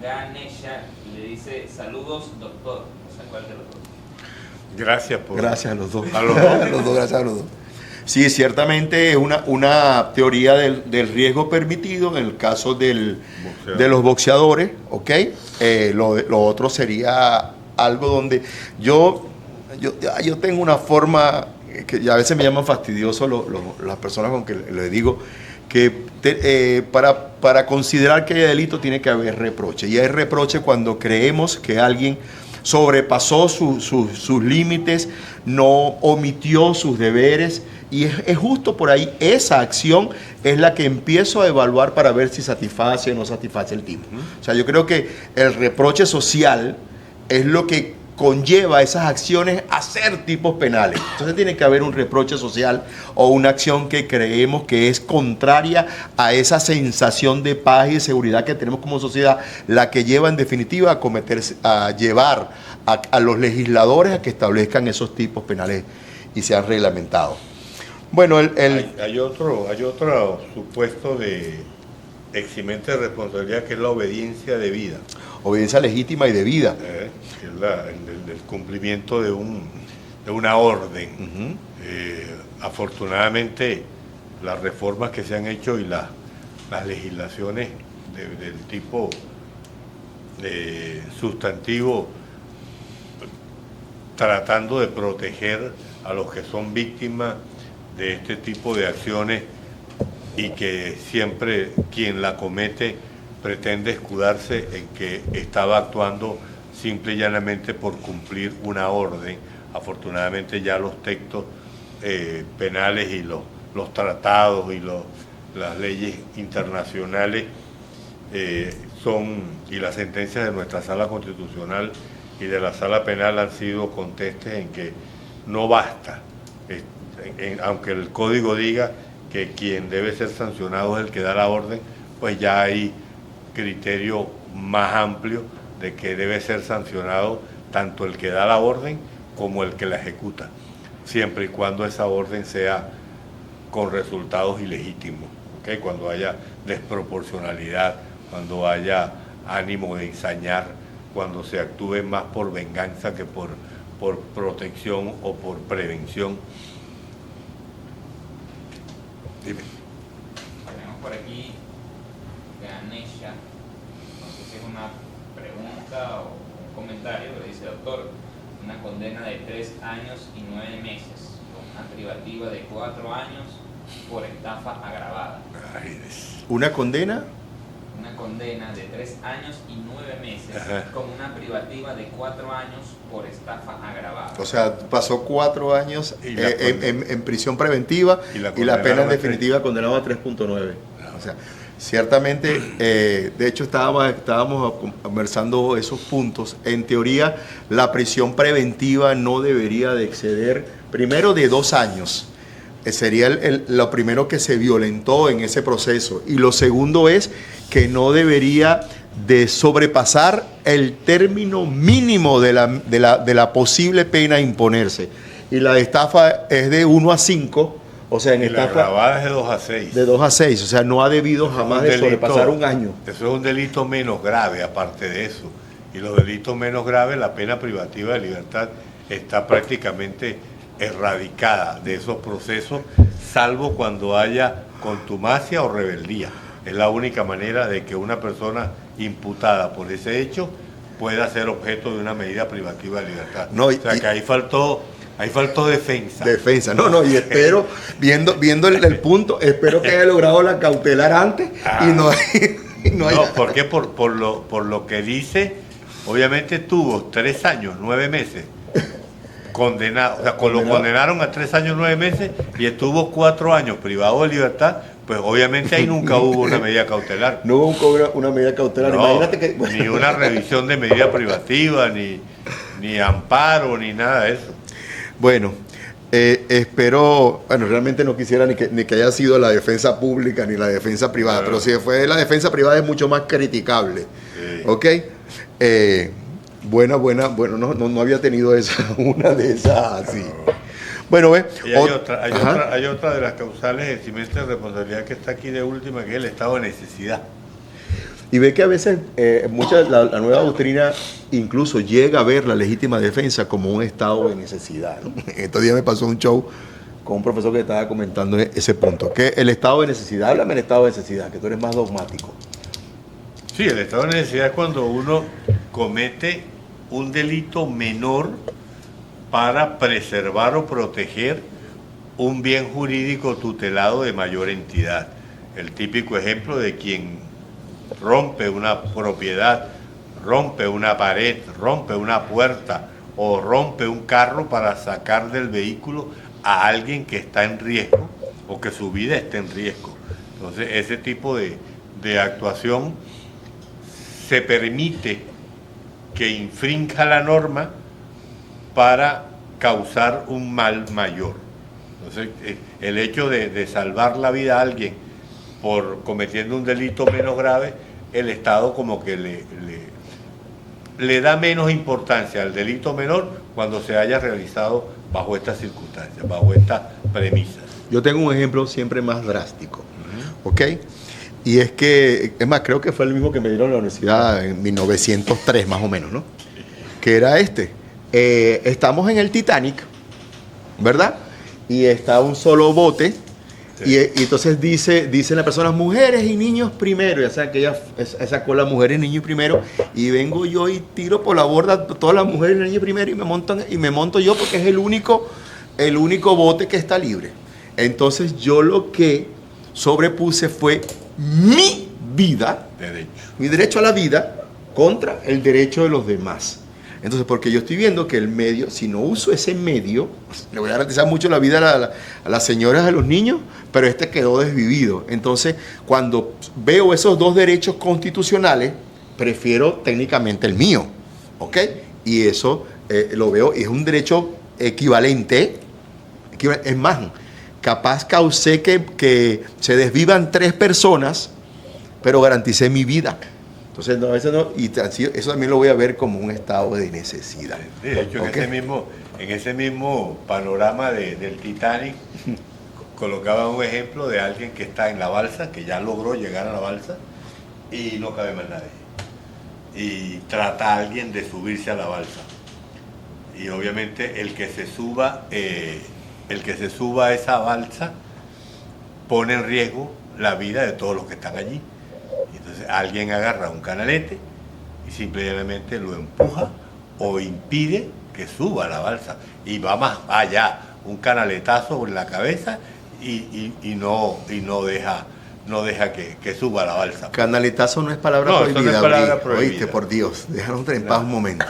Ganesha le dice: saludos, doctor. O sea, ¿cuál de los dos? Gracias a los dos. A los dos. Gracias a los dos. Sí, ciertamente es una teoría del riesgo permitido en el caso de los boxeadores, ¿ok? Lo otro sería algo donde yo tengo una forma que a veces me llaman fastidioso las personas con que les digo que para considerar que hay delito tiene que haber reproche. Y hay reproche cuando creemos que alguien sobrepasó sus límites, no omitió sus deberes. Y es justo por ahí, esa acción es la que empiezo a evaluar para ver si satisface o no satisface el tipo. O sea, yo creo que el reproche social es lo que conlleva esas acciones a ser tipos penales. Entonces tiene que haber un reproche social o una acción que creemos que es contraria a esa sensación de paz y de seguridad que tenemos como sociedad, la que lleva en definitiva a llevar a los legisladores a que establezcan esos tipos penales y sean reglamentados. Bueno, hay otro supuesto de eximente de responsabilidad, que es la obediencia debida. Obediencia legítima y debida. Que es el cumplimiento de una orden. Afortunadamente, las reformas que se han hecho y las legislaciones del tipo sustantivo, tratando de proteger a los que son víctimas de este tipo de acciones, y que siempre quien la comete pretende escudarse en que estaba actuando simple y llanamente por cumplir una orden. Afortunadamente ya los textos penales y los tratados y las leyes internacionales y las sentencias de nuestra sala constitucional y de la sala penal han sido contestes en que no basta, aunque el código diga que quien debe ser sancionado es el que da la orden, pues ya hay criterio más amplio de que debe ser sancionado tanto el que da la orden como el que la ejecuta, siempre y cuando esa orden sea con resultados ilegítimos, ¿okay? Cuando haya desproporcionalidad, cuando haya ánimo de ensañar, cuando se actúe más por venganza que por protección o por prevención. Dime. Tenemos por aquí Ganesha, no sé si es una pregunta o un comentario, que dice: doctor, una condena de 3 años y 9 meses, con una privativa de 4 años por estafa agravada. Ay, ¿Una condena? Una condena de 3 años y 9 meses, ajá, con una privativa de 4 años por estafa agravada. O sea, pasó 4 años Y la en prisión preventiva y la y la pena en condenaron a definitiva condenado a 3.9. O sea, ciertamente, de hecho estábamos conversando esos puntos. En teoría, la prisión preventiva no debería de exceder, primero, de 2 años. Sería lo primero que se violentó en ese proceso. Y lo segundo es que no debería de sobrepasar el término mínimo de la posible pena a imponerse. Y la estafa es de 1 a 5, o sea, en y la estafa agravada es de 2 a 6. de 2 a 6, o sea, no ha debido jamás de sobrepasar 1 año. Eso es un delito menos grave, aparte de eso. Y los delitos menos graves, la pena privativa de libertad está prácticamente erradicada de esos procesos, salvo cuando haya contumacia o rebeldía. Es la única manera de que una persona imputada por ese hecho pueda ser objeto de una medida privativa de libertad. No, o sea, que ahí faltó defensa. Defensa, y espero, viendo el punto, espero que haya logrado la cautelar antes y no haya... porque por lo que dice, obviamente tuvo 3 años, 9 meses condenado, o sea, lo condenaron a 3 años, 9 meses y estuvo 4 años privado de libertad. Pues obviamente ahí nunca hubo una medida cautelar. No hubo una medida cautelar. No, Imagínate que... ni una revisión de medida privativa, ni amparo, ni nada de eso. Bueno, espero, realmente no quisiera ni que haya sido la defensa pública ni la defensa privada, pero si fue la defensa privada es mucho más criticable. Sí. ¿Ok? Bueno, no había tenido una de esas así. Bueno, Y hay otra de las causales de eximiente de responsabilidad que está aquí de última, que es el estado de necesidad. Y ve que a veces la nueva doctrina incluso llega a ver la legítima defensa como un estado de necesidad, ¿no? Estos días me pasó un show con un profesor que estaba comentando ese punto, que el estado de necesidad, háblame del estado de necesidad, que tú eres más dogmático. Sí, el estado de necesidad es cuando uno comete un delito menor para preservar o proteger un bien jurídico tutelado de mayor entidad. El típico ejemplo de quien rompe una propiedad, rompe una pared, rompe una puerta o rompe un carro para sacar del vehículo a alguien que está en riesgo o que su vida esté en riesgo. Entonces, ese tipo de actuación se permite que infrinja la norma para causar un mal mayor. Entonces, el hecho de salvar la vida a alguien por cometiendo un delito menos grave, el Estado como que le da menos importancia al delito menor cuando se haya realizado bajo estas circunstancias, bajo estas premisas. Yo tengo un ejemplo siempre más drástico, ¿ok? Y es que, es más, creo que fue el mismo que me dieron en la universidad en 1903 más o menos, ¿no? Que era estamos en el Titanic, ¿verdad? Y está un solo bote. Sí. Y entonces dicen las personas, mujeres y niños primero. Ya saben que ella sacó las mujeres y niños primero. Y vengo yo y tiro por la borda todas las mujeres y niños primero y me monto yo porque es el único bote que está libre. Entonces yo lo que sobrepuse fue mi vida, mi derecho a la vida contra el derecho de los demás. Entonces, porque yo estoy viendo que el medio, si no uso ese medio, le voy a garantizar mucho la vida a las señoras, a los niños, pero quedó desvivido. Entonces, cuando veo esos dos derechos constitucionales, prefiero técnicamente el mío, ¿ok? Y eso lo veo, y es un derecho equivalente. Es más, capaz causé que se desvivan 3 personas, pero garanticé mi vida. Entonces, no, eso no, y eso también lo voy a ver como un estado de necesidad. De hecho, ¿Ok? en ese mismo panorama del Titanic, colocaba un ejemplo de alguien que está en la balsa, que ya logró llegar a la balsa y no cabe más nadie. Y trata a alguien de subirse a la balsa. Y obviamente el que se suba a esa balsa pone en riesgo la vida de todos los que están allí. Entonces alguien agarra un canalete y simplemente lo empuja o impide que suba a la balsa. Y va más allá, un canaletazo en la cabeza y no deja que suba a la balsa. Canaletazo no es palabra No, eso prohibida. no es palabra Bri. prohibida. Oíste, por Dios, déjanos en paz un momento.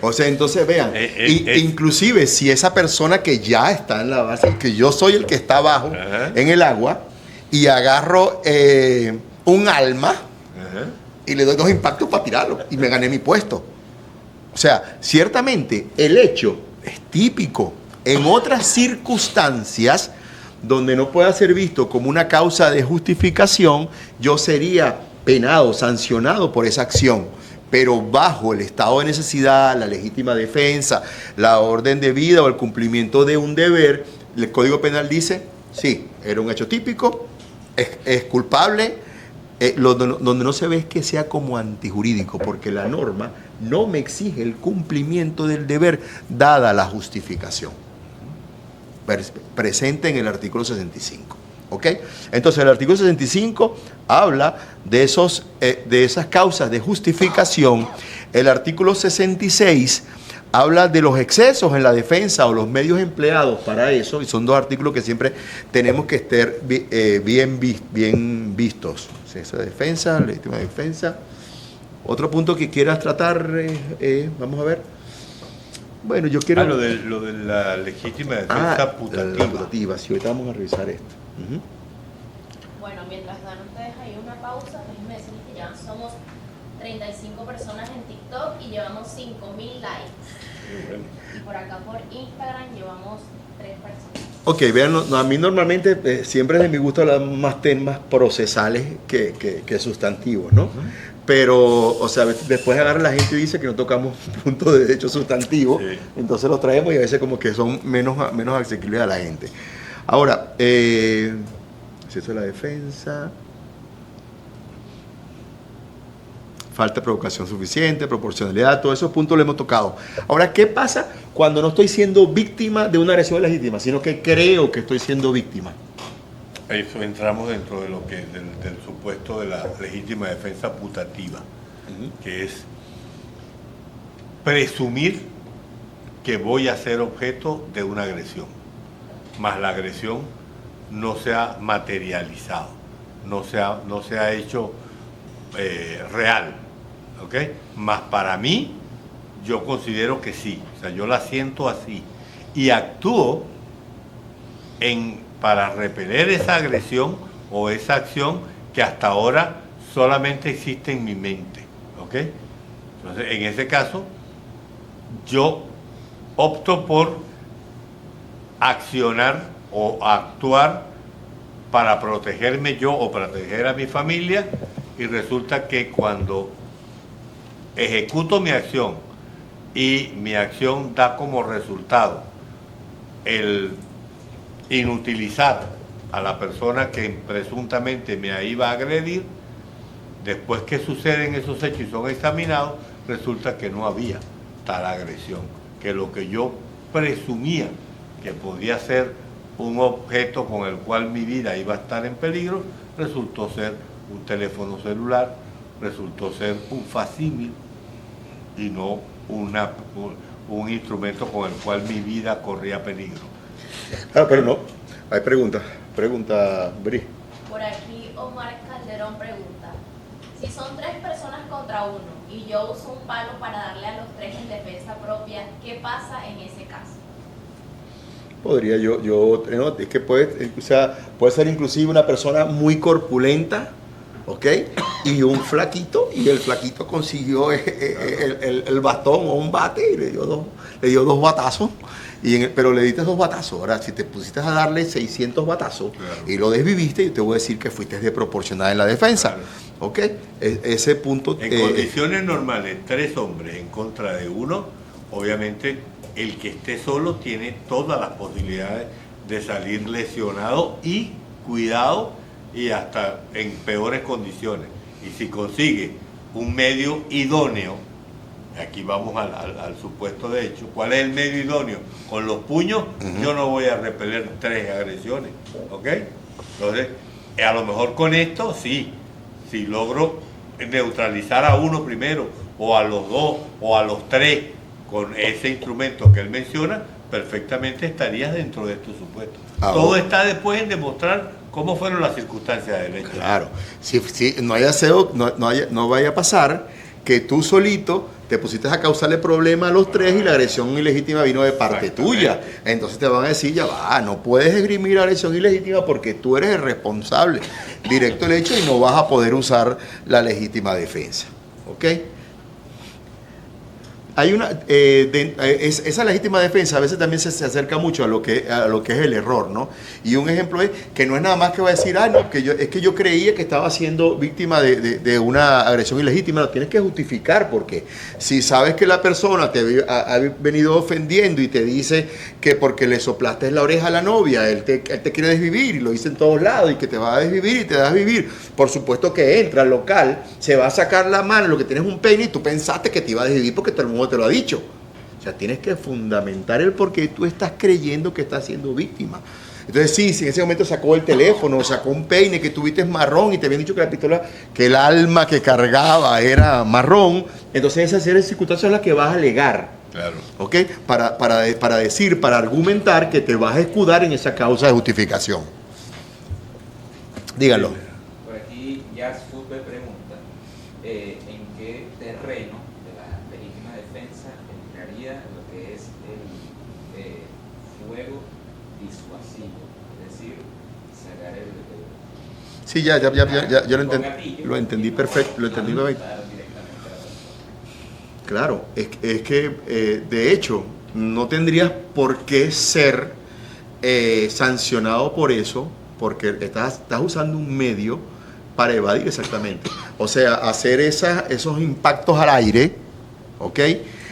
O sea, entonces vean, Es- inclusive si esa persona que ya está en la base, que yo soy el que está abajo Ajá. en el agua, y agarro un alma Ajá. y le doy 2 impactos para tirarlo, y me gané mi puesto. O sea, ciertamente el hecho es típico. En otras circunstancias donde no pueda ser visto como una causa de justificación, yo sería penado, sancionado por esa acción. Pero bajo el estado de necesidad, la legítima defensa, la orden de vida o el cumplimiento de un deber, el Código Penal dice, sí, era un hecho típico, es culpable, donde no se ve es que sea como antijurídico, porque la norma no me exige el cumplimiento del deber dada la justificación. Presente en el artículo 65. ¿Ok? Entonces el artículo 65 habla de esas causas de justificación. El artículo 66 habla de los excesos en la defensa o los medios empleados para eso, y son 2 artículos que siempre tenemos que estar bien vistos. Exceso de defensa, legítima defensa. Otro punto que quieras tratar, vamos a ver. Bueno, yo quiero... Lo de la legítima defensa putativa. La putativa, sí, ahorita vamos a revisar esto. Ujú. Bueno, mientras dan ustedes ahí una pausa, déjenme decirles que ya somos 35 personas en TikTok y llevamos 5.000 likes. Y por acá por Instagram llevamos 3 personas. Ok, vean, a mí normalmente siempre es de mi gusto hablar más temas procesales que sustantivos, ¿no? Pero, o sea, después agarra la gente y dice que no tocamos puntos de derecho sustantivo, Sí. entonces los traemos y a veces como que son menos asequibles a la gente. Ahora, exceso de la defensa, falta de provocación suficiente, proporcionalidad, todos esos puntos los hemos tocado. Ahora, ¿qué pasa cuando no estoy siendo víctima de una agresión legítima, sino que creo que estoy siendo víctima? Eso entramos dentro de lo que del supuesto de la legítima defensa putativa, que es presumir que voy a ser objeto de una agresión, más la agresión no se ha materializado, no se ha hecho real, ¿ok? Más para mí, yo considero que sí, o sea, yo la siento así y actúo para repeler esa agresión o esa acción que hasta ahora solamente existe en mi mente, ¿ok? Entonces, en ese caso, yo opto por accionar o actuar para protegerme yo o proteger a mi familia, y resulta que cuando ejecuto mi acción y mi acción da como resultado el inutilizar a la persona que presuntamente me iba a agredir, después que suceden esos hechos y son examinados, resulta que no había tal agresión, que lo que yo presumía que podía ser un objeto con el cual mi vida iba a estar en peligro, resultó ser un teléfono celular, resultó ser un facsímil y no un instrumento con el cual mi vida corría peligro. Ah, pero no, hay preguntas. Pregunta, Bri. Por aquí Omar Calderón pregunta, si son 3 personas contra uno y yo uso un palo para darle a los 3 en defensa propia, ¿qué pasa en ese caso? Podría no, es que puede ser inclusive una persona muy corpulenta, ¿ok? Y un flaquito, y el flaquito consiguió el bastón o un bate y le dio dos batazos. Pero le diste 2 batazos. Ahora, si te pusiste a darle 600 batazos, claro, y lo desviviste, yo te voy a decir que fuiste desproporcionada en la defensa. Claro. ¿Ok? Ese punto... En condiciones normales, 3 hombres en contra de 1, obviamente el que esté solo tiene todas las posibilidades de salir lesionado y cuidado y hasta en peores condiciones. Y si consigue un medio idóneo, aquí vamos al supuesto de hecho, ¿cuál es el medio idóneo? Con los puños yo no voy a repeler 3 agresiones, ¿ok? Entonces, a lo mejor con esto sí, si logro neutralizar a uno primero, o a los 2, o a los 3, con ese instrumento que él menciona, perfectamente estarías dentro de estos supuestos. Todo está después en demostrar cómo fueron las circunstancias del hecho. Claro, si no vaya a pasar que tú solito te pusiste a causarle problema a los 3 y la agresión ilegítima vino de parte tuya. Entonces te van a decir, ya va, no puedes esgrimir agresión ilegítima porque tú eres el responsable directo del hecho y no vas a poder usar la legítima defensa. ¿Ok? Hay esa legítima defensa a veces también se acerca mucho a lo que es el error, ¿no? Y un ejemplo es que no es nada más que va a decir, no, es que yo creía que estaba siendo víctima de una agresión ilegítima. Lo tienes que justificar, porque si sabes que la persona te ha venido ofendiendo y te dice que porque le soplaste la oreja a la novia, él te quiere desvivir y lo dice en todos lados y que te va a desvivir y te das vivir, por supuesto que entra al local, se va a sacar la mano, lo que tienes es un peine y tú pensaste que te iba a desvivir porque todo el mundo te lo ha dicho. O sea, tienes que fundamentar el por qué tú estás creyendo que estás siendo víctima. Entonces sí, si en ese momento sacó el teléfono, sacó un peine que tuviste marrón y te habían dicho que la pistola, que el alma que cargaba era marrón, entonces esas series de circunstancias son las que vas a alegar. Claro. ¿Ok? Para argumentar que te vas a escudar en esa causa de justificación. Díganlo. Por aquí ya supe pregunta, ¿en qué terreno de la legítima defensa entraría lo que es el fuego disuasivo? Es decir, sacar el... Sí, ya lo entendí perfecto, lo entendí perfecto. Claro, es que de hecho no tendrías por qué ser sancionado por eso, porque estás usando un medio para evadir exactamente. O sea, hacer esos impactos al aire, ¿ok?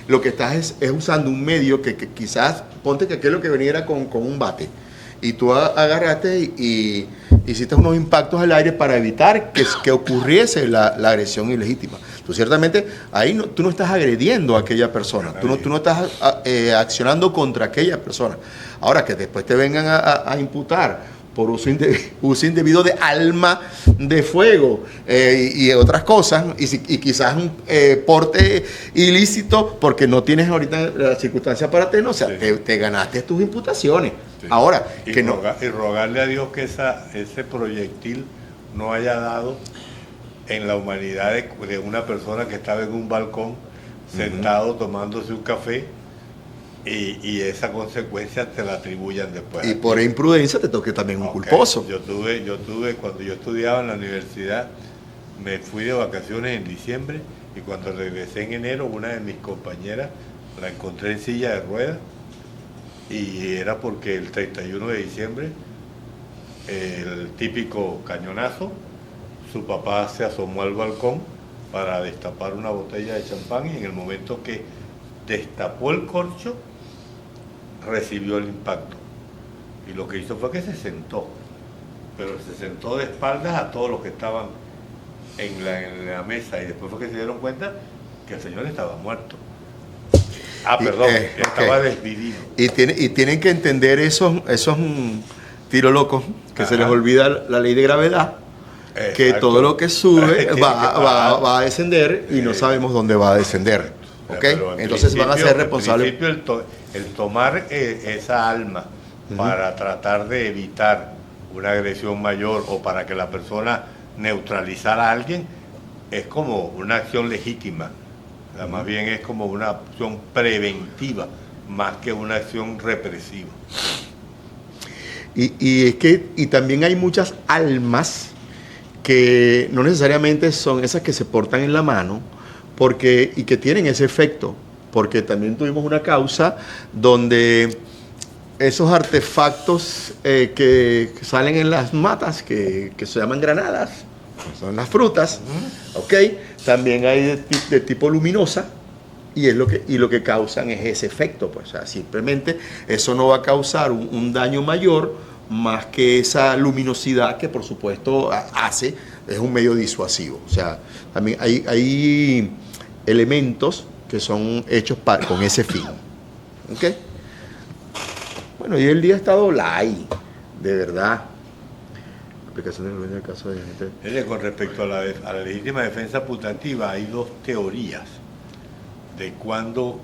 Lo que estás es usando un medio que quizás, ponte que aquello que venía era con un bate, y tú agarraste y hiciste unos impactos al aire para evitar que ocurriese la agresión ilegítima. Tú ciertamente, ahí tú no estás agrediendo a aquella persona, tú no estás accionando contra aquella persona. Ahora, que después te vengan a imputar por uso indebido de arma de fuego y otras cosas, y quizás un porte ilícito porque no tienes ahorita la circunstancia para tener, o sea, te ganaste tus imputaciones. Sí. Ahora, y rogarle a Dios que ese proyectil no haya dado en la humanidad de una persona que estaba en un balcón sentado tomándose un café, y esa consecuencia te la atribuyan después. Y por imprudencia te toque también un culposo. Yo tuve, cuando yo estudiaba en la universidad, me fui de vacaciones en diciembre, y cuando regresé en enero, una de mis compañeras la encontré en silla de ruedas, y era porque el 31 de diciembre, el típico cañonazo, su papá se asomó al balcón para destapar una botella de champán, y en el momento que destapó el corcho, recibió el impacto. Y lo que hizo fue que se sentó, pero se sentó de espaldas a todos los que estaban en la mesa, y después fue que se dieron cuenta que el señor estaba muerto. Estaba desvivido. Y tienen que entender esos tiros locos, que se les olvida la ley de gravedad, que todo lo que sube va a descender, y no sabemos dónde va a descender. ¿Okay? Entonces van a ser responsables. En principio, el tomar esa alma para tratar de evitar una agresión mayor, o para que la persona neutralizara a alguien, es como una acción legítima. Más bien es como una acción preventiva, más que una acción represiva. Y también hay muchas almas que no necesariamente son esas que se portan en la mano, y que tienen ese efecto, porque también tuvimos una causa donde esos artefactos que salen en las matas, que se llaman granadas, son las frutas, ¿ok? También hay de tipo luminosa, y lo que causan es ese efecto, pues, o sea, simplemente eso no va a causar un daño mayor más que esa luminosidad que por supuesto es un medio disuasivo. O sea, también hay elementos que son hechos con ese fin. ¿Ok? Bueno, y el día ha estado light, de verdad. Aplicación del caso de gente. Con respecto a la legítima defensa putativa, hay dos teorías de cuándo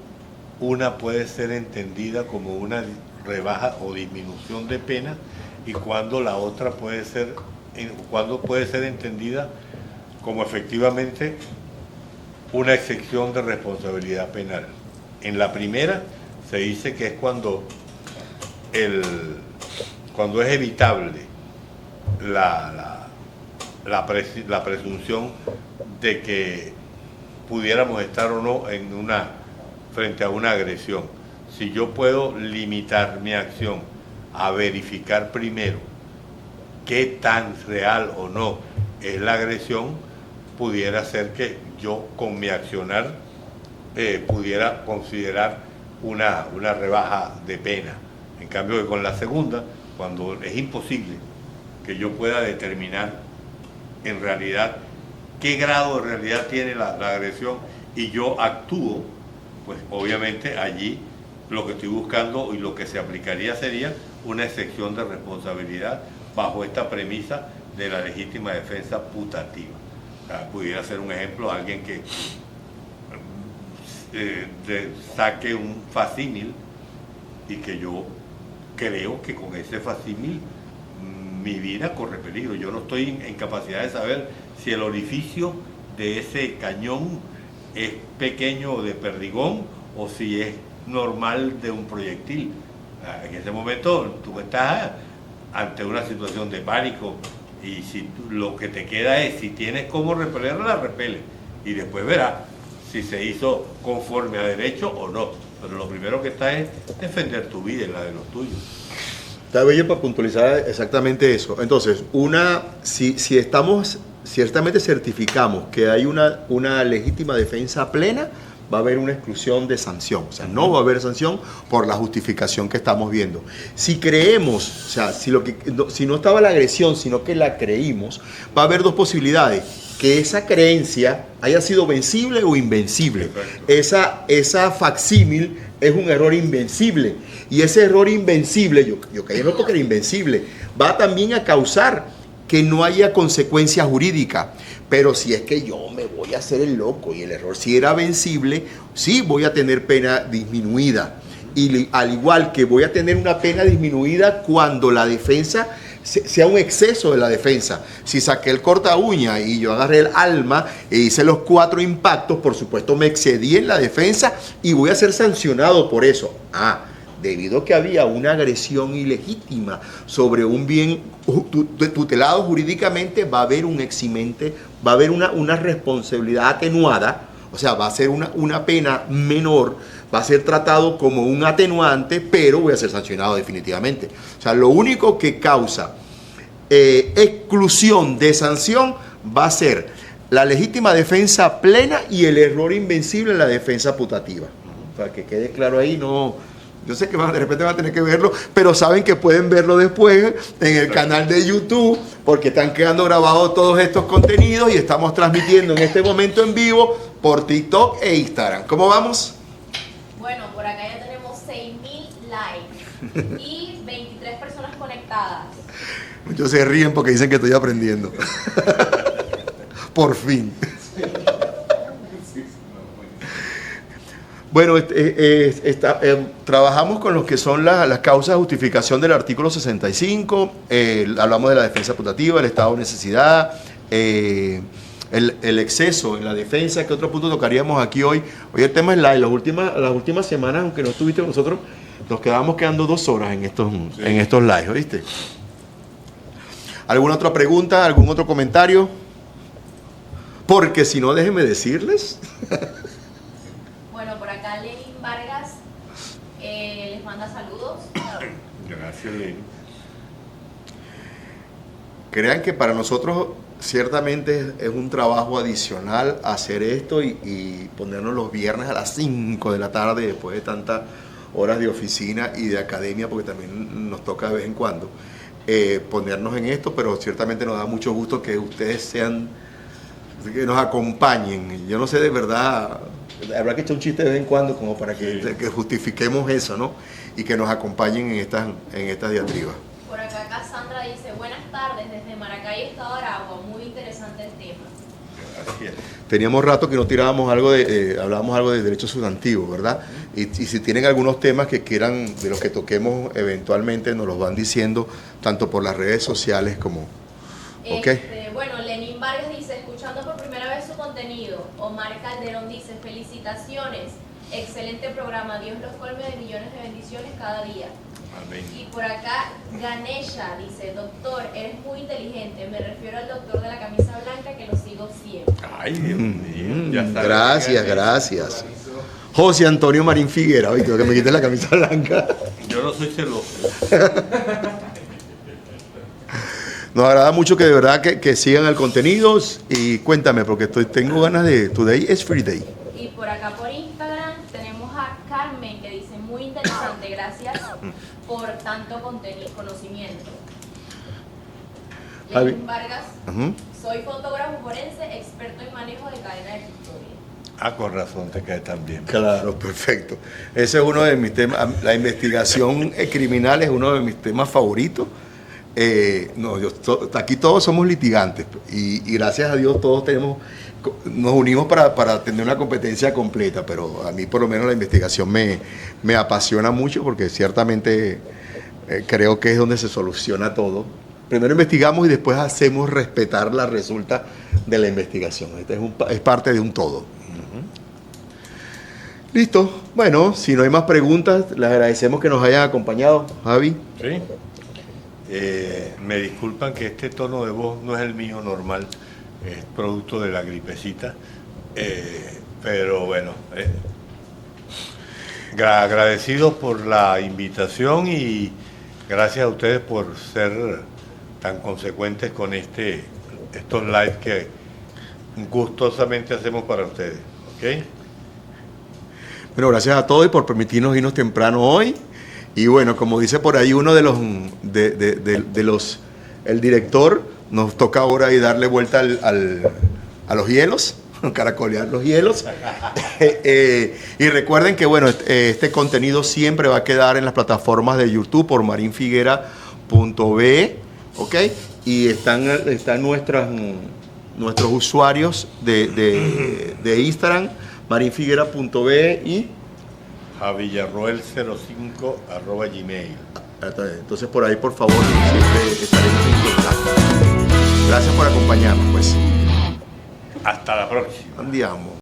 una puede ser entendida como una rebaja o disminución de pena y cuándo la otra puede ser entendida como efectivamente una excepción de responsabilidad penal. En la primera se dice que es cuando es evitable la presunción de que pudiéramos estar o no frente a una agresión. Si yo puedo limitar mi acción a verificar primero qué tan real o no es la agresión, pudiera ser que yo con mi accionar pudiera considerar una rebaja de pena. En cambio que con la segunda, cuando es imposible que yo pueda determinar en realidad qué grado de realidad tiene la agresión y yo actúo, pues obviamente allí lo que estoy buscando y lo que se aplicaría sería una excepción de responsabilidad bajo esta premisa de la legítima defensa putativa. O sea, pudiera ser un ejemplo alguien que saque un facsímil y que yo creo que con ese facsímil mi vida corre peligro. Yo no estoy en capacidad de saber si el orificio de ese cañón es pequeño de perdigón o si es normal de un proyectil. En ese momento tú estás ante una situación de pánico y si lo que te queda es si tienes cómo repelerla, la repeles y después verás si se hizo conforme a derecho o no. Pero lo primero que está es defender tu vida y la de los tuyos. Está bello para puntualizar exactamente eso. Entonces, si estamos, ciertamente certificamos que hay una legítima defensa plena, va a haber una exclusión de sanción. O sea, no va a haber sanción por la justificación que estamos viendo. Si creemos, o sea, si no estaba la agresión, sino que la creímos, va a haber dos posibilidades. Que esa creencia haya sido vencible o invencible. Esa facsímil es un error invencible. Y ese error invencible, yo caí en error porque era invencible, va también a causar que no haya consecuencia jurídica. Pero si es que yo me voy a hacer el loco y el error si era vencible, sí voy a tener pena disminuida. Y al igual que voy a tener una pena disminuida cuando la defensa sea un exceso de la defensa. Si saqué el corta uña y yo agarré el alma e hice los 4 impactos, por supuesto me excedí en la defensa y voy a ser sancionado por eso. Debido a que había una agresión ilegítima sobre un bien tutelado jurídicamente, va a haber un eximente, va a haber una responsabilidad atenuada, o sea, va a ser una pena menor, va a ser tratado como un atenuante, pero voy a ser sancionado definitivamente. O sea, lo único que causa exclusión de sanción va a ser la legítima defensa plena y el error invencible en la defensa putativa. Para que quede claro ahí, no... Yo sé que de repente van a tener que verlo, pero saben que pueden verlo después en el canal de YouTube, porque están quedando grabados todos estos contenidos y estamos transmitiendo en este momento en vivo por TikTok e Instagram. ¿Cómo vamos? Bueno, por acá ya tenemos 6,000 likes y 23 personas conectadas. Muchos se ríen porque dicen que estoy aprendiendo. Por fin. Bueno, trabajamos con lo que son las causas de justificación del artículo 65, hablamos de la defensa putativa, el estado de necesidad, el exceso en la defensa. ¿Qué otro punto tocaríamos aquí hoy? Hoy el tema es las últimas semanas, aunque no estuviste con nosotros, nos quedamos quedando 2 horas en estos lives, ¿oíste? ¿Alguna otra pregunta? ¿Algún otro comentario? Porque si no, déjenme decirles... Bueno, por acá Lenin Vargas les manda saludos. Gracias, Lenin. Crean que para nosotros ciertamente es un trabajo adicional hacer esto y ponernos los viernes a las 5 de la tarde después de tantas horas de oficina y de academia, porque también nos toca de vez en cuando ponernos en esto, pero ciertamente nos da mucho gusto que ustedes sean, que nos acompañen. Yo no sé, de verdad, habrá que echar un chiste de vez en cuando como para que justifiquemos eso, ¿no? Y que nos acompañen en estas diatribas. Por acá Cassandra dice, buenas tardes desde Maracay, Estado Aragua, muy interesante el tema. Así es. Teníamos rato que no tirábamos hablábamos algo de derechos sustantivos, ¿verdad? Y si tienen algunos temas que quieran, de los que toquemos eventualmente, nos los van diciendo, tanto por las redes sociales como... ¿Ok? Bueno, Lenín Vargas dice, escuchando por primera vez su contenido. Omar Calderón dice, felicitaciones, excelente programa, Dios los colme de millones de bendiciones cada día. Amén. Y por acá Ganesha dice, doctor, eres muy inteligente, me refiero al doctor de la camisa blanca que lo sigo siempre. Ay, Dios mío. Ya sabes. Gracias. José Antonio Marín Figuera, oye, creo que me quité la camisa blanca. Yo no soy celoso. Nos agrada mucho que de verdad que sigan el contenido y cuéntame, porque tengo ganas de... Today is free day. Y por acá por Instagram tenemos a Carmen que dice, muy interesante, gracias por tanto conocimiento. Javi. Lenín Vargas, Ujú. soy fotógrafo forense, experto en manejo de cadena de custodia. Ah, con razón te cae tan bien. Claro, perfecto. Ese es uno de mis temas. La investigación criminal es uno de mis temas favoritos. Aquí todos somos litigantes y gracias a Dios todos nos unimos para tener una competencia completa, pero a mí por lo menos la investigación me apasiona mucho porque ciertamente creo que es donde se soluciona todo. Primero investigamos y después hacemos respetar la resulta de la investigación. Este es parte de un todo. Listo. Bueno, si no hay más preguntas, les agradecemos que nos hayan acompañado. Javi. Sí. Me disculpan que este tono de voz no es el mío normal, es producto de la gripecita, pero bueno, agradecidos por la invitación y gracias a ustedes por ser tan consecuentes con estos lives que gustosamente hacemos para ustedes. ¿Ok? Bueno, gracias a todos y por permitirnos irnos temprano hoy. Y bueno, como dice por ahí uno de los el director, nos toca ahora ahí darle vuelta a los hielos, caracolear los hielos. Y recuerden que bueno, este contenido siempre va a quedar en las plataformas de YouTube por marinfiguera.be, ¿ok? Y están nuestros usuarios de Instagram, marinfiguera.be y javillarroel05@gmail. entonces por ahí, por favor, siempre estaremos en contacto. Gracias por acompañarnos, pues. Hasta la próxima. Andiamo.